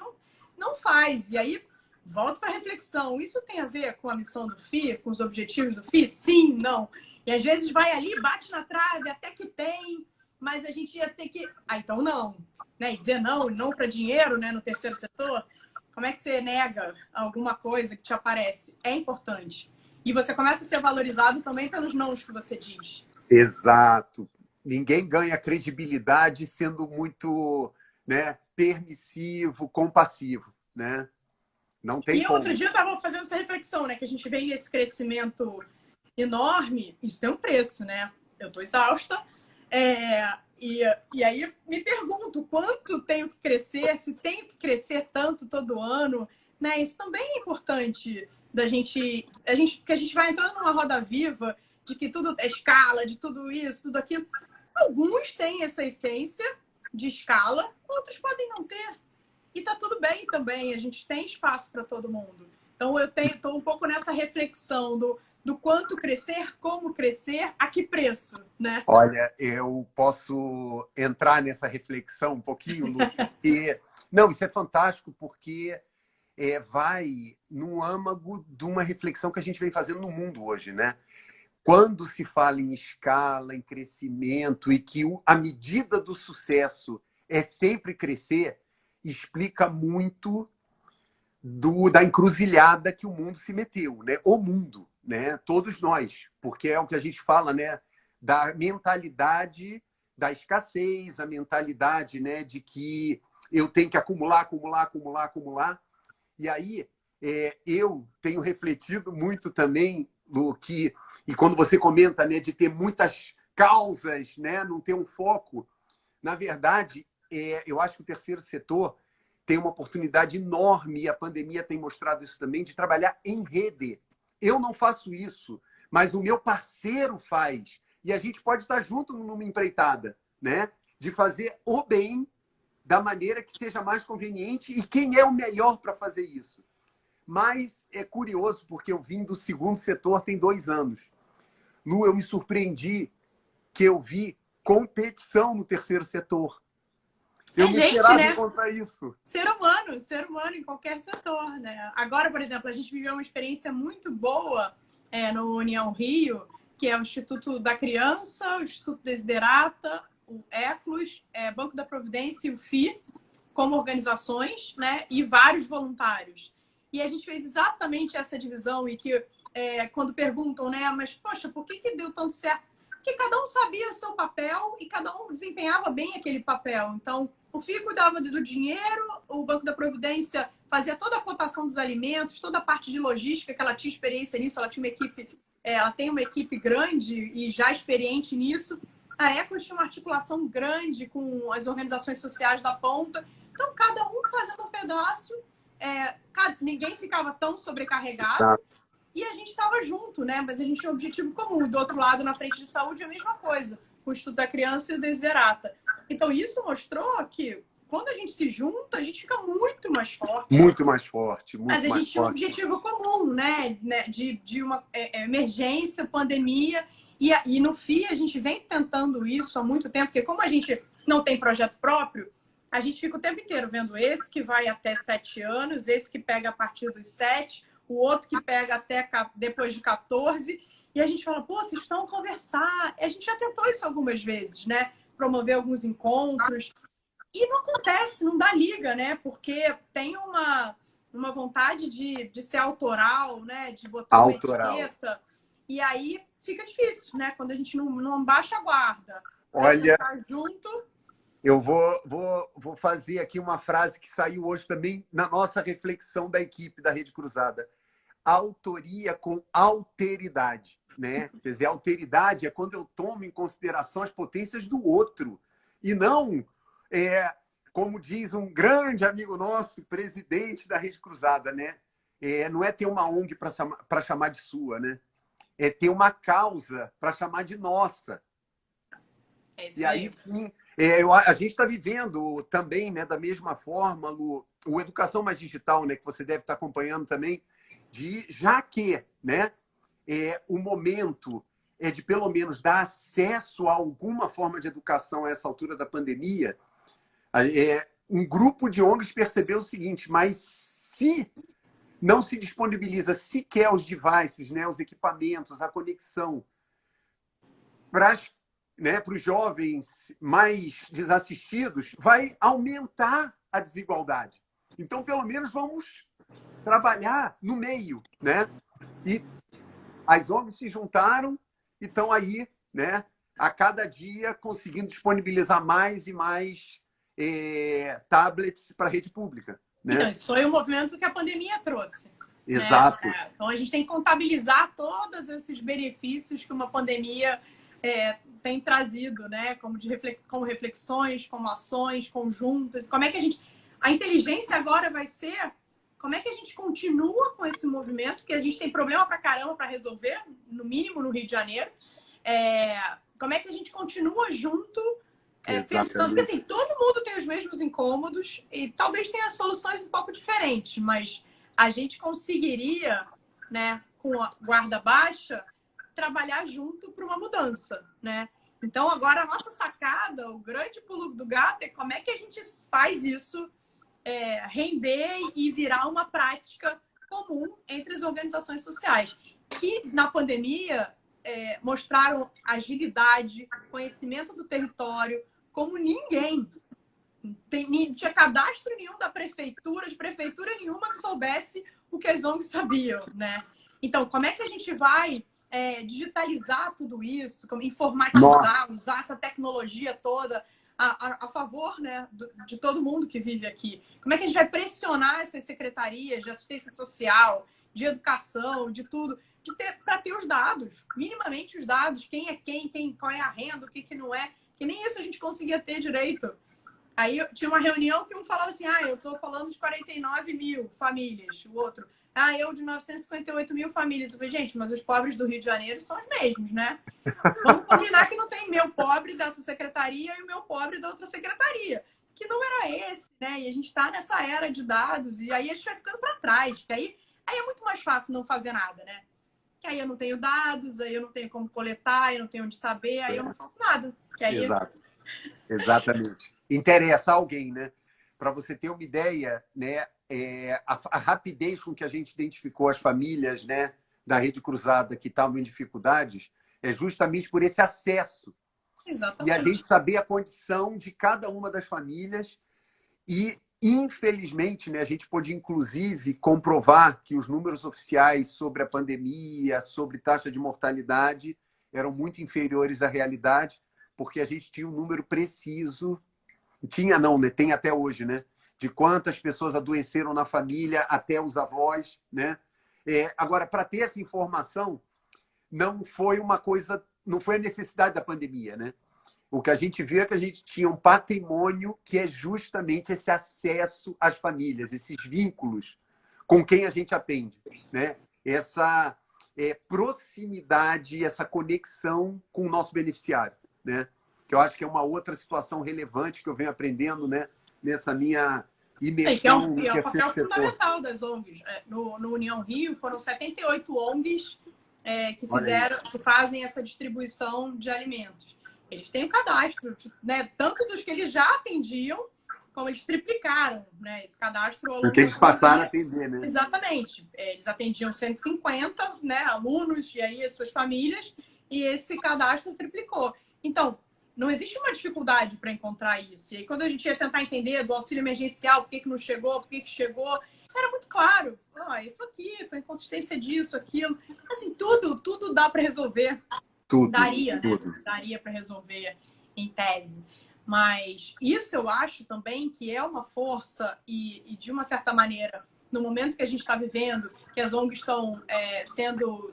Speaker 2: não faz. E aí, volto para a reflexão. Isso tem a ver com a missão do FII, com os objetivos do FII? Sim, não. E às vezes vai ali, bate na trave, até que tem, mas a gente ia ter que... então não. Né? E dizer não para dinheiro, né, no terceiro setor, como é que você nega alguma coisa que te aparece? É importante. E você começa a ser valorizado também pelos nãos que você diz.
Speaker 1: Exato. ninguém ganha credibilidade sendo muito, né, permissivo, compassivo, né? Não tem
Speaker 2: E
Speaker 1: como.
Speaker 2: outro dia eu estava fazendo essa reflexão, né? Que a gente vem nesse crescimento enorme, isso tem um preço, né? Eu estou exausta. E aí me pergunto quanto tenho que crescer, se tenho que crescer tanto todo ano, né? Isso também é importante da gente, que a gente vai entrando numa roda viva de que tudo é escala, de tudo isso, tudo aquilo. Alguns têm essa essência de escala, outros podem não ter. E tá tudo bem também, a gente tem espaço para todo mundo. Então eu estou um pouco nessa reflexão do quanto crescer, como crescer, a que preço, né?
Speaker 1: Olha, eu posso entrar nessa reflexão um pouquinho, Lu, porque... Não, isso é fantástico, porque vai no âmago de uma reflexão que a gente vem fazendo no mundo hoje, né? Quando se fala em escala, em crescimento, e que a medida do sucesso é sempre crescer, explica muito da encruzilhada que o mundo se meteu, né? O mundo, né? Todos nós, porque é o que a gente fala, né? Da mentalidade da escassez, a mentalidade, né? De que eu tenho que acumular, acumular, acumular, acumular. E aí eu tenho refletido muito também no que, e quando você comenta, né? De ter muitas causas, né? Não ter um foco. Na verdade, eu acho que o terceiro setor tem uma oportunidade enorme, e a pandemia tem mostrado isso também, de trabalhar em rede. Eu não faço isso, mas o meu parceiro faz. E a gente pode estar junto numa empreitada, né? De fazer o bem da maneira que seja mais conveniente e quem é o melhor para fazer isso. Mas é curioso, porque eu vim do segundo setor tem 2 anos. Lu, eu me surpreendi que eu vi competição no terceiro setor. Eu
Speaker 2: É
Speaker 1: me
Speaker 2: gente,
Speaker 1: esperava
Speaker 2: né?
Speaker 1: encontrar isso.
Speaker 2: Ser humano em qualquer setor, né? Agora, por exemplo, a gente viveu uma experiência muito boa no União Rio, que é o Instituto da Criança, o Instituto Desiderata, o Eclus, Banco da Providência e o FI, como organizações, né? E vários voluntários. E a gente fez exatamente essa divisão e que quando perguntam, né? Mas, poxa, por que deu tanto certo? Porque cada um sabia o seu papel e cada um desempenhava bem aquele papel. Então, o FII cuidava do dinheiro, o Banco da Providência fazia toda a cotação dos alimentos, toda a parte de logística, que ela tinha experiência nisso, ela tinha uma equipe, ela tem uma equipe grande e já experiente nisso. A Ecos tinha uma articulação grande com as organizações sociais da ponta. Então, cada um fazendo um pedaço, ninguém ficava tão sobrecarregado.
Speaker 1: Tá.
Speaker 2: E a gente estava junto, né? Mas a gente tinha um objetivo comum. Do outro lado, na frente de saúde, a mesma coisa. O Estudo da Criança e o Desiderata. Então, isso mostrou que quando a gente se junta, a gente fica muito mais forte.
Speaker 1: Muito mais forte.
Speaker 2: Mas a gente tinha um objetivo comum, né? De uma emergência, pandemia. E no FII, a gente vem tentando isso há muito tempo, porque como a gente não tem projeto próprio, a gente fica o tempo inteiro vendo esse que vai até 7 anos, esse que pega a partir dos 7, o outro que pega até depois de 14. E a gente fala, pô, vocês precisam conversar. A gente já tentou isso algumas vezes, né? Promover alguns encontros. E não acontece, não dá liga, né? Porque tem uma vontade de ser autoral, né? De botar uma etiqueta. E aí fica difícil, né? Quando a gente não baixa a guarda.
Speaker 1: Olha,
Speaker 2: junto.
Speaker 1: Eu vou fazer aqui uma frase que saiu hoje também na nossa reflexão da equipe da Rede Cruzada. Autoria com alteridade, né? Quer dizer, alteridade é quando eu tomo em consideração as potências do outro. E não, como diz um grande amigo nosso, presidente da Rede Cruzada, né? Não é ter uma ONG para chamar de sua, né? É ter uma causa para chamar de nossa.
Speaker 2: E aí,
Speaker 1: sim, a gente está vivendo também, né, da mesma forma, o Educação Mais Digital, né, que você deve estar acompanhando também, já que, né, o momento é de, pelo menos, dar acesso a alguma forma de educação a essa altura da pandemia, um grupo de ONGs percebeu o seguinte, mas se não se disponibiliza sequer os devices, né, os equipamentos, a conexão para os jovens mais desassistidos, vai aumentar a desigualdade. Então, pelo menos, vamos trabalhar no meio, né? E as ONGs se juntaram e estão aí, né? a cada dia conseguindo disponibilizar mais e mais tablets para a rede pública. Né?
Speaker 2: Então, isso foi o movimento que a pandemia trouxe.
Speaker 1: Exato.
Speaker 2: Né? Então, a gente tem que contabilizar todos esses benefícios que uma pandemia tem trazido, né? Como reflexões, como ações conjuntas. Como é que a gente... A inteligência agora vai ser como é que a gente continua com esse movimento, que a gente tem problema pra caramba para resolver, no mínimo no Rio de Janeiro. Como é que a gente continua junto, pensando, porque assim, todo mundo tem os mesmos incômodos e talvez tenha soluções um pouco diferentes, mas a gente conseguiria, né, com a guarda baixa, trabalhar junto para uma mudança, né? Então, agora a nossa sacada, o grande pulo do gato é como é que a gente faz isso render e virar uma prática comum entre as organizações sociais, que na pandemia mostraram agilidade, conhecimento do território, como ninguém. Não tinha cadastro nenhum da prefeitura, de prefeitura nenhuma que soubesse o que as ONGs sabiam, né? Então, como é que a gente vai digitalizar tudo isso, como informatizar, usar essa tecnologia toda a favor, né, de todo mundo que vive aqui? Como é que a gente vai pressionar essas secretarias de assistência social, de educação, de tudo, para ter os dados, minimamente os dados, quem é quem, qual é a renda, o que não é, que nem isso a gente conseguia ter direito. Aí tinha uma reunião que um falava assim, eu estou falando de 49 mil famílias, o outro, eu de 958 mil famílias. Eu falei, gente, mas os pobres do Rio de Janeiro são os mesmos, né? Vamos combinar que não tem meu pobre dessa secretaria e o meu pobre da outra secretaria. Que número é esse, né? E a gente está nessa era de dados e aí a gente vai ficando para trás. Que aí é muito mais fácil não fazer nada, né? Que aí eu não tenho dados, aí eu não tenho como coletar, eu não tenho onde saber, aí eu não faço nada. Que aí...
Speaker 1: Exato. Exatamente. Interessa a alguém, né? Para você ter uma ideia, né? A rapidez com que a gente identificou as famílias, né, da Rede Cruzada que estavam em dificuldades é justamente por esse acesso.
Speaker 2: Exatamente.
Speaker 1: E a gente saber a condição de cada uma das famílias e, infelizmente, né, a gente pôde, inclusive, comprovar que os números oficiais sobre a pandemia, sobre taxa de mortalidade, eram muito inferiores à realidade, porque a gente tinha um número preciso, tinha não, né? Tem até hoje, né? De quantas pessoas adoeceram na família, até os avós, né? Agora, para ter essa informação, não foi uma coisa, não foi a necessidade da pandemia, né? O que a gente viu é que a gente tinha um patrimônio que é justamente esse acesso às famílias, esses vínculos com quem a gente atende, né? Essa proximidade, essa conexão com o nosso beneficiário, né? Que eu acho que é uma outra situação relevante que eu venho aprendendo, né? Nessa minha imersão.
Speaker 2: Que é um papel fundamental das ONGs. No União Rio foram 78 ONGs que fazem essa distribuição de alimentos. Eles têm um cadastro, né? Tanto dos que eles já atendiam, como eles triplicaram, né? Esse cadastro.
Speaker 1: Porque eles passaram a atender, né?
Speaker 2: Exatamente. Eles atendiam 150, né, alunos e aí as suas famílias, e esse cadastro triplicou. Então, não existe uma dificuldade para encontrar isso. E aí, quando a gente ia tentar entender do auxílio emergencial, por que não chegou, por que chegou, era muito claro. Isso aqui, foi inconsistência disso, aquilo. Assim, tudo dá para resolver. Daria, né? Daria para resolver em tese. Mas isso eu acho também que é uma força e de uma certa maneira, no momento que a gente está vivendo, que as ONGs estão sendo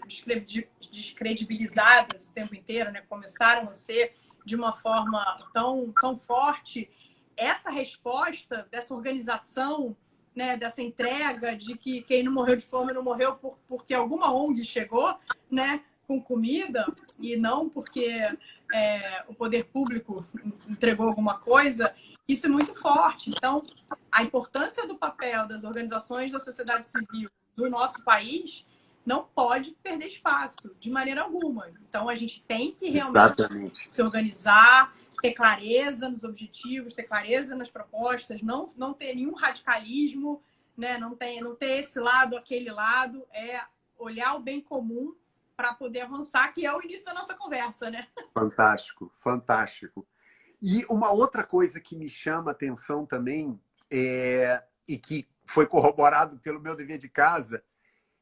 Speaker 2: descredibilizadas o tempo inteiro, né? Começaram a ser de uma forma tão forte, essa resposta dessa organização, né, dessa entrega de que quem não morreu de fome não morreu porque alguma ONG chegou, né, com comida e não porque o poder público entregou alguma coisa, isso é muito forte. Então, a importância do papel das organizações da sociedade civil do nosso país não pode perder espaço, de maneira alguma. Então, a gente tem que realmente se organizar, ter clareza nos objetivos, ter clareza nas propostas, não ter nenhum radicalismo, né? não ter esse lado, aquele lado, olhar o bem comum para poder avançar, que é o início da nossa conversa, né?
Speaker 1: Fantástico, fantástico. E uma outra coisa que me chama a atenção também, e que foi corroborado pelo meu dever de casa,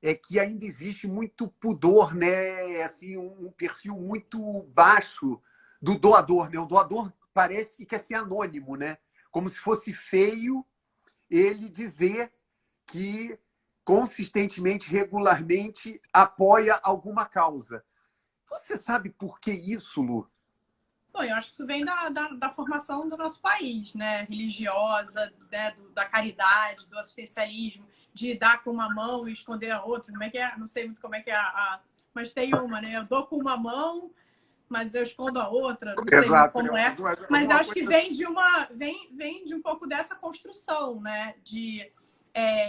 Speaker 1: é que ainda existe muito pudor, né? Assim, um perfil muito baixo do doador, né? O doador parece que quer ser anônimo, né? Como se fosse feio ele dizer que consistentemente, regularmente apoia alguma causa. Você sabe por que isso, Lu?
Speaker 2: Bom, eu acho que isso vem da formação do nosso país, né? Religiosa, né? Da caridade, do assistencialismo, de dar com uma mão e esconder a outra. Como é que é? Não sei muito como é que é mas tem uma, né? Eu dou com uma mão, mas eu escondo a outra. Não sei muito
Speaker 1: Exato,
Speaker 2: como é. Mas eu acho que vem de um pouco dessa construção, né?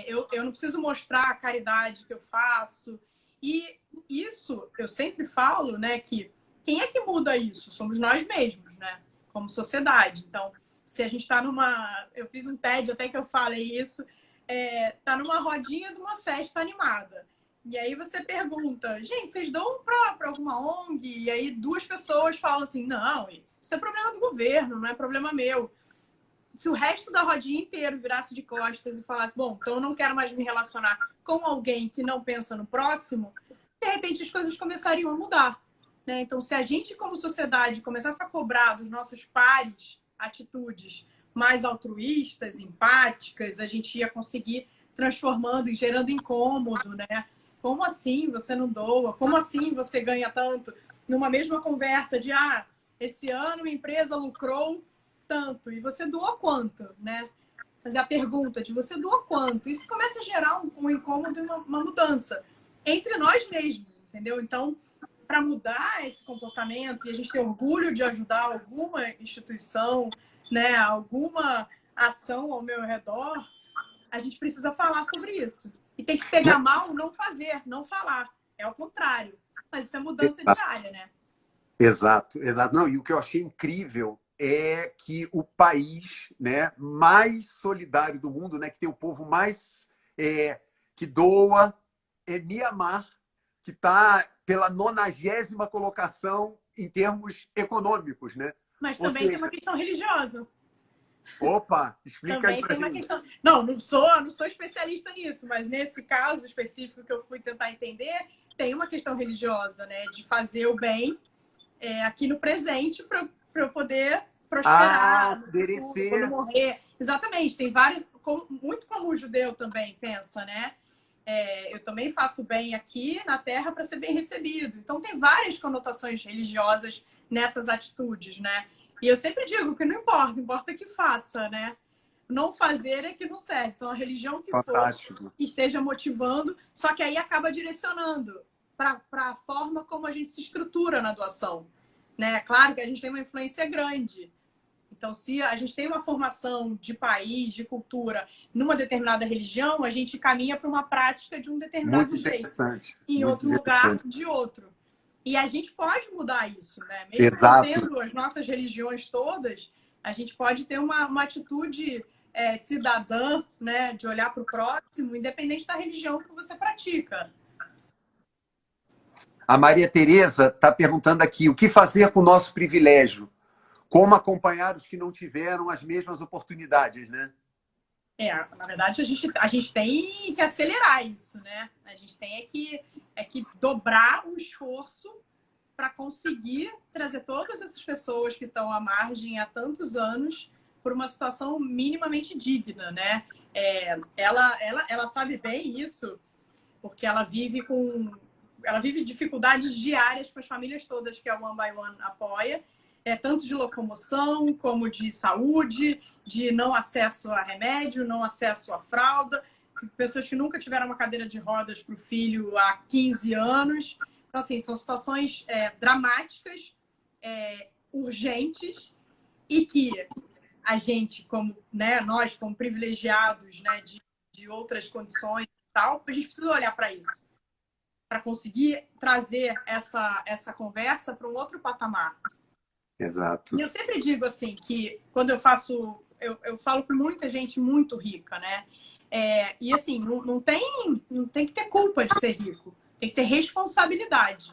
Speaker 2: Eu não preciso mostrar a caridade que eu faço. E isso, eu sempre falo, né? Que quem é que muda isso? Somos nós mesmos, né? Como sociedade. Então, se a gente está numa... Eu fiz um TED até que eu falei isso. Tá numa rodinha de uma festa animada. E aí você pergunta, gente, vocês dão para alguma ONG? E aí 2 pessoas falam assim, não, isso é problema do governo, não é problema meu. Se o resto da rodinha inteiro virasse de costas e falasse, bom, então eu não quero mais me relacionar com alguém que não pensa no próximo, de repente as coisas começariam a mudar. Né? Então, se a gente, como sociedade, começasse a cobrar dos nossos pares atitudes mais altruístas, empáticas, a gente ia conseguir transformando e gerando incômodo, né? Como assim você não doa? Como assim você ganha tanto? Numa mesma conversa de, esse ano a empresa lucrou tanto, e você doa quanto, né? Fazer a pergunta de você doa quanto? Isso começa a gerar um incômodo e uma mudança entre nós mesmos, entendeu? Então, para mudar esse comportamento e a gente ter orgulho de ajudar alguma instituição, né, alguma ação ao meu redor, a gente precisa falar sobre isso. E tem que pegar mal, não fazer, não falar. É o contrário. Mas isso é mudança diária, né?
Speaker 1: Exato, exato. Não, e o que eu achei incrível é que o país, né, mais solidário do mundo, né, que tem o povo mais que doa, é Mianmar, que está pela 90ª colocação em termos econômicos, né?
Speaker 2: Mas também tem uma questão religiosa.
Speaker 1: Opa, explica
Speaker 2: também
Speaker 1: isso
Speaker 2: tem uma
Speaker 1: aí.
Speaker 2: questão. Não sou especialista nisso, mas nesse caso específico que eu fui tentar entender, tem uma questão religiosa, né? De fazer o bem aqui no presente para eu poder prosperar no futuro, quando morrer. Exatamente, tem vários, muito como o judeu também pensa, né? Eu também faço bem aqui na Terra para ser bem recebido. Então tem várias conotações religiosas nessas atitudes, né? E eu sempre digo que não importa, importa que faça, né? Não fazer é que não serve. Então a religião que
Speaker 1: Fantástico.
Speaker 2: for, que esteja motivando, só que aí acaba direcionando para a forma como a gente se estrutura na doação, né? Claro que a gente tem uma influência grande. Então, se a gente tem uma formação de país, de cultura, numa determinada religião, a gente caminha para uma prática de um determinado jeito. Em outro lugar, de outro. E a gente pode mudar isso, né? Mesmo não tendo as nossas religiões todas, a gente pode ter uma atitude cidadã, né? De olhar para o próximo, independente da religião que você pratica.
Speaker 1: A Maria Tereza está perguntando aqui, o que fazer com o nosso privilégio? Como acompanhar os que não tiveram as mesmas oportunidades, né?
Speaker 2: Na verdade, a gente tem que acelerar isso, né? A gente tem que dobrar o esforço para conseguir trazer todas essas pessoas que estão à margem há tantos anos por uma situação minimamente digna, né? Ela sabe bem isso, porque ela vive dificuldades diárias com as famílias todas que a One by One apoia, tanto de locomoção como de saúde, de não acesso a remédio, não acesso à fralda, pessoas que nunca tiveram uma cadeira de rodas para o filho há 15 anos. Então, assim, são situações dramáticas, urgentes, e que a gente, como, né, nós, como privilegiados, né, de outras condições e tal, a gente precisa olhar para isso, para conseguir trazer essa conversa para um outro patamar.
Speaker 1: Exato.
Speaker 2: E eu sempre digo assim, que quando eu falo com muita gente muito rica, né? E assim, não tem que ter culpa de ser rico, tem que ter responsabilidade.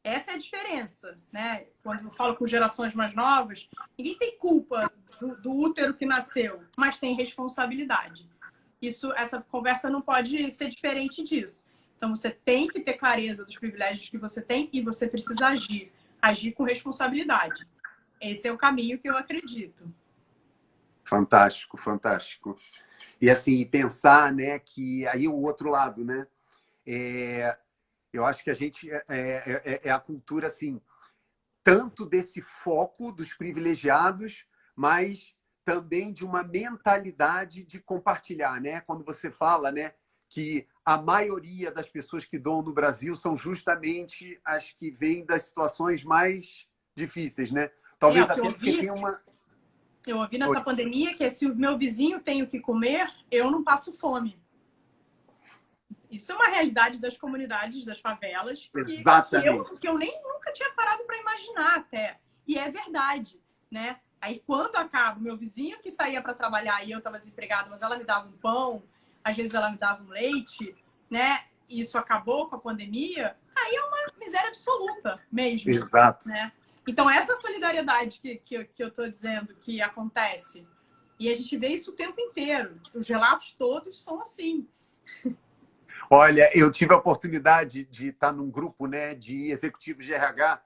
Speaker 2: Essa é a diferença, né? Quando eu falo com gerações mais novas, ninguém tem culpa do útero que nasceu, mas tem responsabilidade. Essa conversa não pode ser diferente disso. Então, você tem que ter clareza dos privilégios que você tem e você precisa agir. agir com responsabilidade. Esse é o caminho que eu acredito.
Speaker 1: Fantástico, fantástico. E assim, pensar, né, que aí o outro lado, né? Eu acho que a gente é a cultura assim, tanto desse foco dos privilegiados, mas também de uma mentalidade de compartilhar, né? Quando você fala, né, que a maioria das pessoas que doam no Brasil são justamente as que vêm das situações mais difíceis, né? Talvez
Speaker 2: O que
Speaker 1: até porque tem uma...
Speaker 2: Eu ouvi nessa pandemia que se o meu vizinho tem o que comer, eu não passo fome. Isso é uma realidade das comunidades, das favelas, que eu nem nunca tinha parado para imaginar até. E é verdade, né? Aí quando acaba, meu vizinho que saía para trabalhar e eu estava desempregado, mas ela me dava um pão, às vezes ela me dava um leite, né? E isso acabou com a pandemia, aí é uma miséria absoluta mesmo.
Speaker 1: Exato.
Speaker 2: Né? Então, essa solidariedade que eu estou dizendo que acontece, e a gente vê isso o tempo inteiro. Os relatos todos são assim.
Speaker 1: Olha, eu tive a oportunidade de estar num grupo, né, de executivos de RH,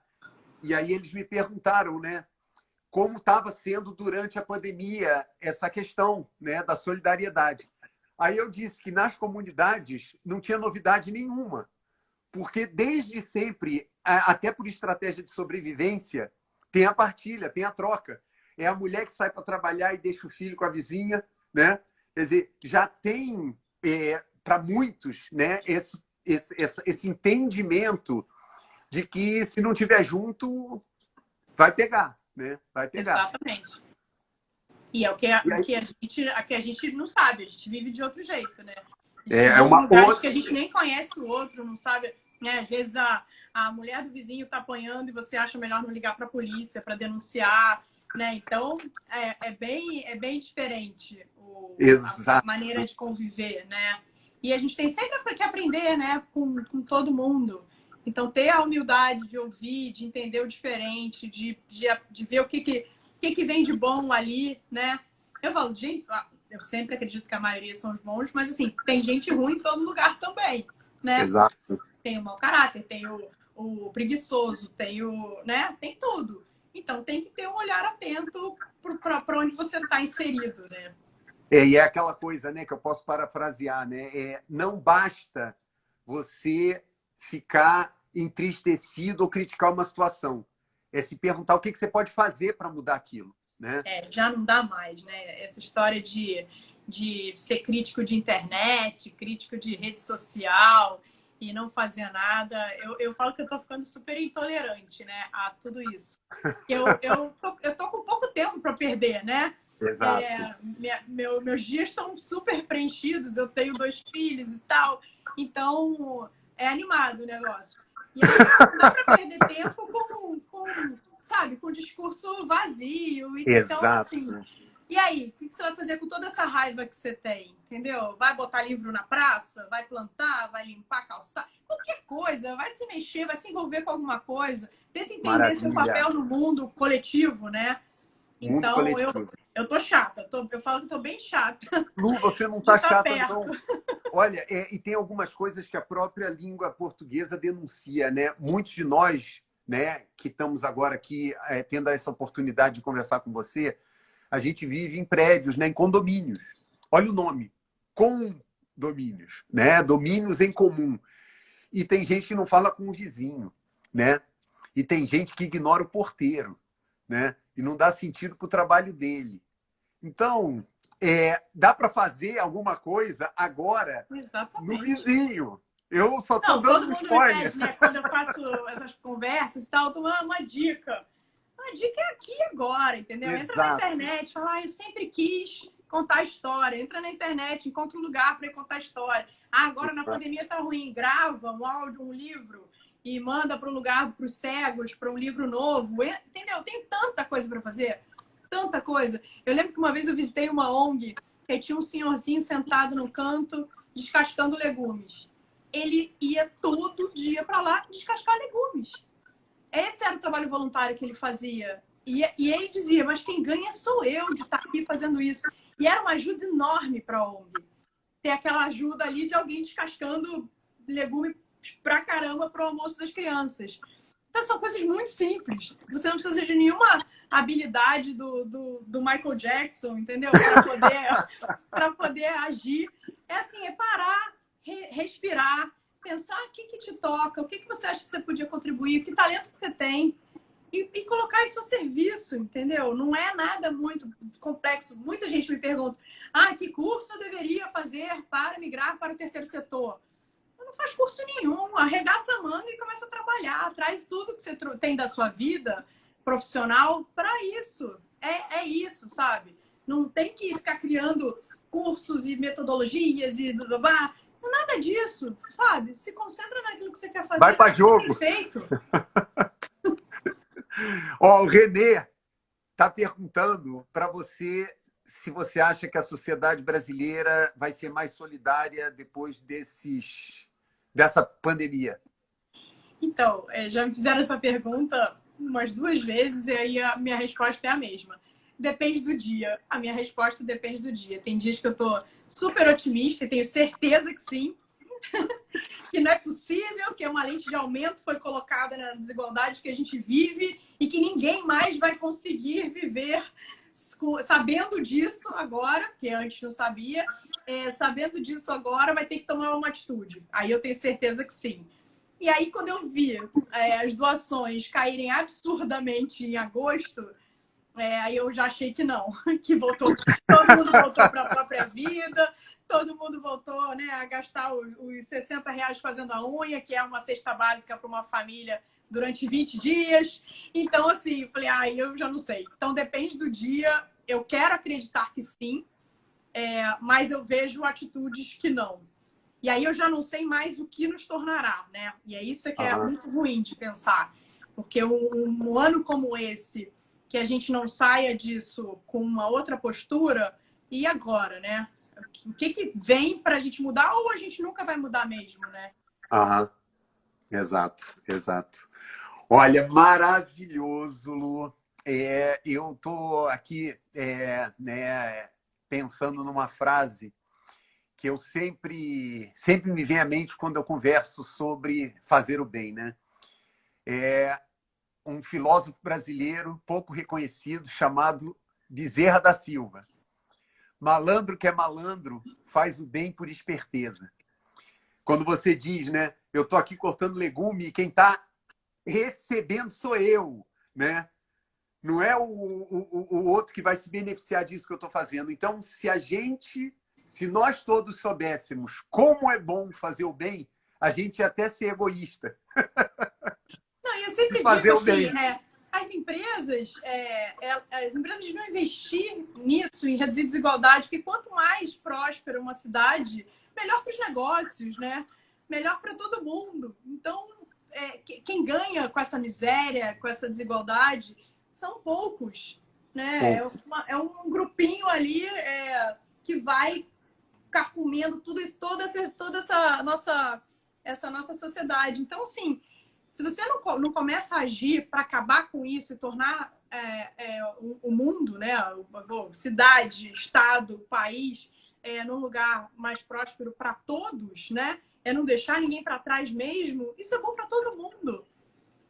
Speaker 1: e aí eles me perguntaram, né, como estava sendo durante a pandemia essa questão, né, da solidariedade. Aí eu disse que nas comunidades não tinha novidade nenhuma, porque desde sempre, até por estratégia de sobrevivência, tem a partilha, tem a troca. É a mulher que sai para trabalhar e deixa o filho com a vizinha, né? Quer dizer, já tem, para muitos, né, esse entendimento de que se não tiver junto, vai pegar, né? Vai pegar.
Speaker 2: Exatamente. E é o que a gente não sabe, a gente vive de outro jeito, né? A gente vive em lugares que a gente nem conhece o outro, não sabe, né? Às vezes a mulher do vizinho está apanhando e você acha melhor não ligar para a polícia para denunciar, né? Então é bem diferente a maneira de conviver, né? E a gente tem sempre que aprender, né? Com todo mundo. Então ter a humildade de ouvir, de entender o diferente, de ver o que vem de bom ali, né? Eu falo, gente, eu sempre acredito que a maioria são os bons, mas assim, tem gente ruim em todo lugar também, né?
Speaker 1: Exato.
Speaker 2: Tem o mau caráter, tem o preguiçoso, né? Tem tudo. Então tem que ter um olhar atento para onde você está inserido, né?
Speaker 1: E é aquela coisa, né, que eu posso parafrasear, né? Não basta você ficar entristecido ou criticar uma situação. É se perguntar o que você pode fazer para mudar aquilo, né?
Speaker 2: Já não dá mais, né? Essa história de ser crítico de internet, crítico de rede social e não fazer nada. Eu falo que eu tô ficando super intolerante, né, a tudo isso. Eu tô com pouco tempo para perder, né?
Speaker 1: Exato.
Speaker 2: Meus dias estão super preenchidos, eu tenho 2 filhos e tal, então é animado o negócio. E aí não dá para perder tempo sabe, com discurso vazio. Então, assim, e aí, o que você vai fazer com toda essa raiva que você tem? Entendeu? Vai botar livro na praça? Vai plantar? Vai limpar calçada? Qualquer coisa, vai se mexer, vai se envolver com alguma coisa. Tenta entender seu papel no mundo coletivo, né? Então, eu tô chata. Eu falo que tô bem chata.
Speaker 1: Lu, você não tá chata, não. Olha, e tem algumas coisas que a própria língua portuguesa denuncia, né? Muitos de nós, né, que estamos agora aqui tendo essa oportunidade de conversar com você, a gente vive em prédios, né, em condomínios. Olha o nome, condomínios, né? Domínios em comum. E tem gente que não fala com o vizinho, né? E tem gente que ignora o porteiro, né? E não dá sentido para o trabalho dele. Então, dá para fazer alguma coisa agora no vizinho. Eu só estou dando spoiler.
Speaker 2: Pede, né? Quando eu faço essas conversas e tal, eu dou uma dica. Uma dica é aqui agora, entendeu?
Speaker 1: Exato.
Speaker 2: Entra na internet, fala, eu sempre quis contar história. Entra na internet, encontra um lugar para contar história. Agora na pandemia tá ruim. Grava um áudio, um livro e manda para um lugar para os cegos, para um livro novo. Entendeu? Tem tanta coisa para fazer. Tanta coisa. Eu lembro que uma vez eu visitei uma ONG que tinha um senhorzinho sentado no canto descascando legumes. Ele ia todo dia para lá descascar legumes. Esse era o trabalho voluntário que ele fazia. E ele dizia, mas quem ganha sou eu de estar aqui fazendo isso. E era uma ajuda enorme para a ONG. Ter aquela ajuda ali de alguém descascando legume pra caramba para o almoço das crianças. Então, são coisas muito simples. Você não precisa de nenhuma habilidade do Michael Jackson, entendeu? Para poder agir. É assim, é parar, respirar, pensar o que te toca, o que você acha que você podia contribuir, que talento que você tem. E colocar isso a serviço, entendeu? Não é nada muito complexo. Muita gente me pergunta, que curso eu deveria fazer para migrar para o terceiro setor? Não faz curso nenhum, arregaça a manga e começa a trabalhar. Traz tudo que você tem da sua vida profissional para isso. É isso, sabe? Não tem que ficar criando cursos e metodologias e blá, blá, blá. Nada disso, sabe? Se concentra naquilo que você quer fazer.
Speaker 1: Vai para jogo.
Speaker 2: Feito.
Speaker 1: O Renê está perguntando para você se você acha que a sociedade brasileira vai ser mais solidária depois dessa pandemia.
Speaker 2: Então, já me fizeram essa pergunta umas 2 vezes e aí a minha resposta é a mesma. Depende do dia. A minha resposta depende do dia. Tem dias que eu tô super otimista e tenho certeza que sim. Que não é possível, que uma lente de aumento foi colocada na desigualdade que a gente vive e que ninguém mais vai conseguir viver sabendo disso agora, que antes não sabia, sabendo disso agora vai ter que tomar uma atitude. Aí eu tenho certeza que sim. E aí, quando eu vi as doações caírem absurdamente em agosto, aí eu já achei que não, que todo mundo voltou para a própria vida, todo mundo voltou, né, a gastar os 60 reais fazendo a unha, que é uma cesta básica para uma família durante 20 dias. Então, assim, eu falei, eu já não sei. Então, depende do dia. Eu quero acreditar que sim, mas eu vejo atitudes que não. E aí eu já não sei mais o que nos tornará, né? E é isso que é muito ruim de pensar. Porque um ano como esse, que a gente não saia disso com uma outra postura, e agora, né? O que vem para a gente mudar ou a gente nunca vai mudar mesmo, né?
Speaker 1: Exato, exato. Olha, maravilhoso, Lu. Eu estou aqui pensando numa frase que eu sempre me vem à mente quando eu converso sobre fazer o bem, né? Um filósofo brasileiro pouco reconhecido chamado Bezerra da Silva. Malandro que é malandro faz o bem por esperteza. Quando você diz, né? Eu estou aqui cortando legume e quem está recebendo sou eu, né? Não é o outro que vai se beneficiar disso que eu estou fazendo. Então, se nós todos soubéssemos como é bom fazer o bem, a gente ia até ser egoísta.
Speaker 2: Não, eu sempre digo assim, as empresas deviam investir nisso, em reduzir desigualdade, porque quanto mais próspera uma cidade, melhor para os negócios, né? Melhor para todo mundo. Então, quem ganha com essa miséria, com essa desigualdade, são poucos, né? É um grupinho ali que vai carcomendo toda essa nossa sociedade. Então, assim, se você não começa a agir para acabar com isso e tornar o mundo, né, cidade, estado, país, num lugar mais próspero para todos, né, não deixar ninguém para trás mesmo, isso é bom para todo mundo.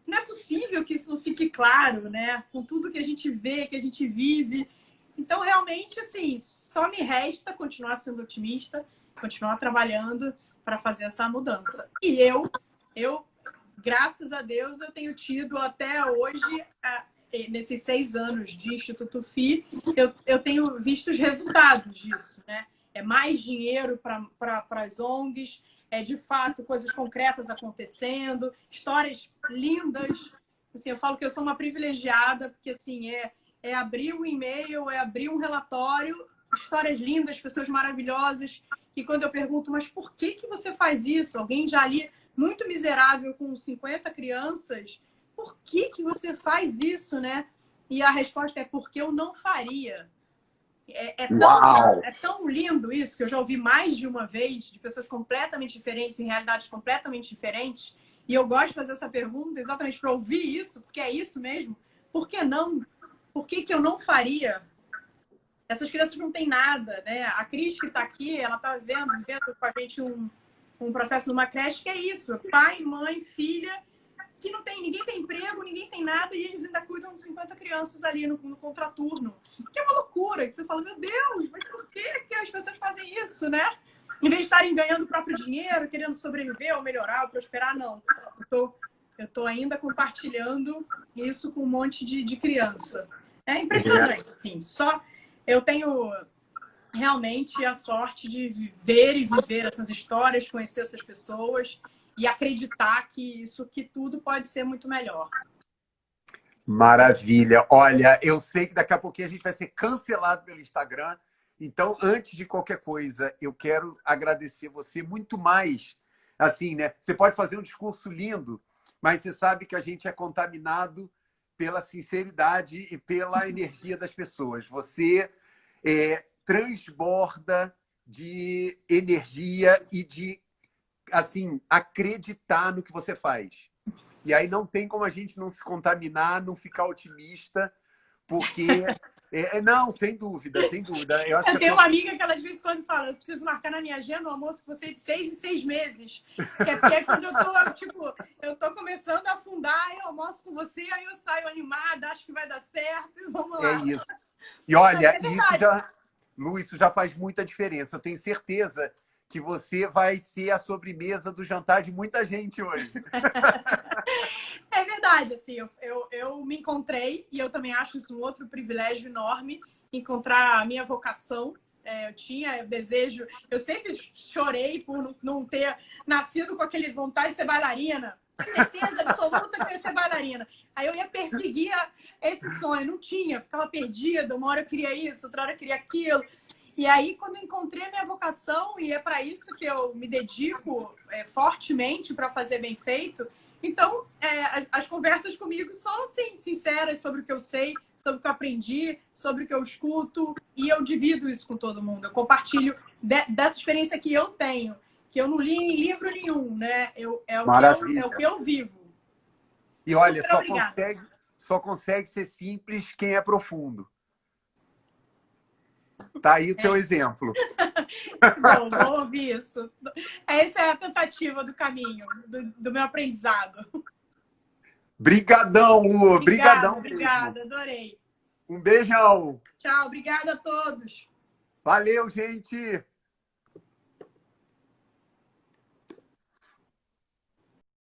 Speaker 2: Não é possível que isso não fique claro, né, com tudo que a gente vê, que a gente vive. Então, realmente, assim, só me resta continuar sendo otimista, continuar trabalhando para fazer essa mudança. E eu, graças a Deus, eu tenho tido até hoje, nesses 6 anos de Instituto FI, eu tenho visto os resultados disso, né? É mais dinheiro para as ONGs, de fato coisas concretas acontecendo, histórias lindas. Assim, eu falo que eu sou uma privilegiada, porque assim, abrir um e-mail, abrir um relatório, histórias lindas, pessoas maravilhosas, e quando eu pergunto, mas por que você faz isso? Alguém já ali muito miserável com 50 crianças, por que você faz isso, né? E a resposta é porque eu não faria. É tão lindo isso, que eu já ouvi mais de uma vez, de pessoas completamente diferentes, em realidades completamente diferentes, e eu gosto de fazer essa pergunta exatamente para ouvir isso, porque é isso mesmo. Por que não? Por que eu não faria? Essas crianças não têm nada, né? A Cris, que está aqui, ela está vivendo com a gente um processo numa creche que é isso. Pai, mãe, filha, que ninguém tem emprego, nada e eles ainda cuidam de 50 crianças ali no contraturno. Que é uma loucura, que você fala, meu Deus, mas por que as pessoas fazem isso, né? Em vez de estarem ganhando o próprio dinheiro, querendo sobreviver ou melhorar ou prosperar, não. Eu tô ainda compartilhando isso com um monte de criança. É impressionante, sim. Só eu tenho realmente a sorte de ver e viver essas histórias, conhecer essas pessoas e acreditar que tudo pode ser muito melhor.
Speaker 1: Maravilha. Olha, eu sei que daqui a pouquinho a gente vai ser cancelado pelo Instagram. Então, antes de qualquer coisa, eu quero agradecer você muito mais. Assim, né? Você pode fazer um discurso lindo, mas você sabe que a gente é contaminado pela sinceridade e pela energia das pessoas. Você transborda de energia e de, assim, acreditar no que você faz. E aí não tem como a gente não se contaminar, não ficar otimista, porque... não, sem dúvida, sem dúvida. Eu acho
Speaker 2: Eu
Speaker 1: que
Speaker 2: tenho uma amiga que ela de vez em quando fala, eu preciso marcar na minha agenda um almoço com você de 6 em 6 meses. Que é porque quando eu tô começando a afundar, eu almoço com você, aí eu saio animada, acho que vai dar certo, vamos lá.
Speaker 1: É isso. E olha,
Speaker 2: É
Speaker 1: Lu, isso já faz muita diferença. Eu tenho certeza que você vai ser a sobremesa do jantar de muita gente hoje.
Speaker 2: É verdade, assim, eu me encontrei e eu também acho isso um outro privilégio enorme, encontrar a minha vocação. Eu desejo, eu sempre chorei por não ter nascido com aquele vontade de ser bailarina. Certeza absoluta que eu ia ser bailarina. Aí eu ia perseguir esse sonho, não tinha, ficava perdida, uma hora eu queria isso, outra hora eu queria aquilo. E aí, quando eu encontrei a minha vocação, e é para isso que eu me dedico fortemente para fazer bem feito, então as conversas comigo são, assim, sinceras sobre o que eu sei, sobre o que eu aprendi, sobre o que eu escuto, e eu divido isso com todo mundo. Eu compartilho dessa experiência que eu tenho, que eu não li em livro nenhum, né? É o que eu vivo.
Speaker 1: E olha,
Speaker 2: Super
Speaker 1: só consegue ser simples quem é profundo. Tá aí o teu exemplo.
Speaker 2: Bom, vou ouvir isso. Essa é a tentativa do caminho, do meu aprendizado.
Speaker 1: Brigadão, Lu. Brigadão
Speaker 2: Obrigada,
Speaker 1: mesmo.
Speaker 2: adorei.
Speaker 1: Um beijão.
Speaker 2: Tchau, obrigada a todos.
Speaker 1: Valeu, gente.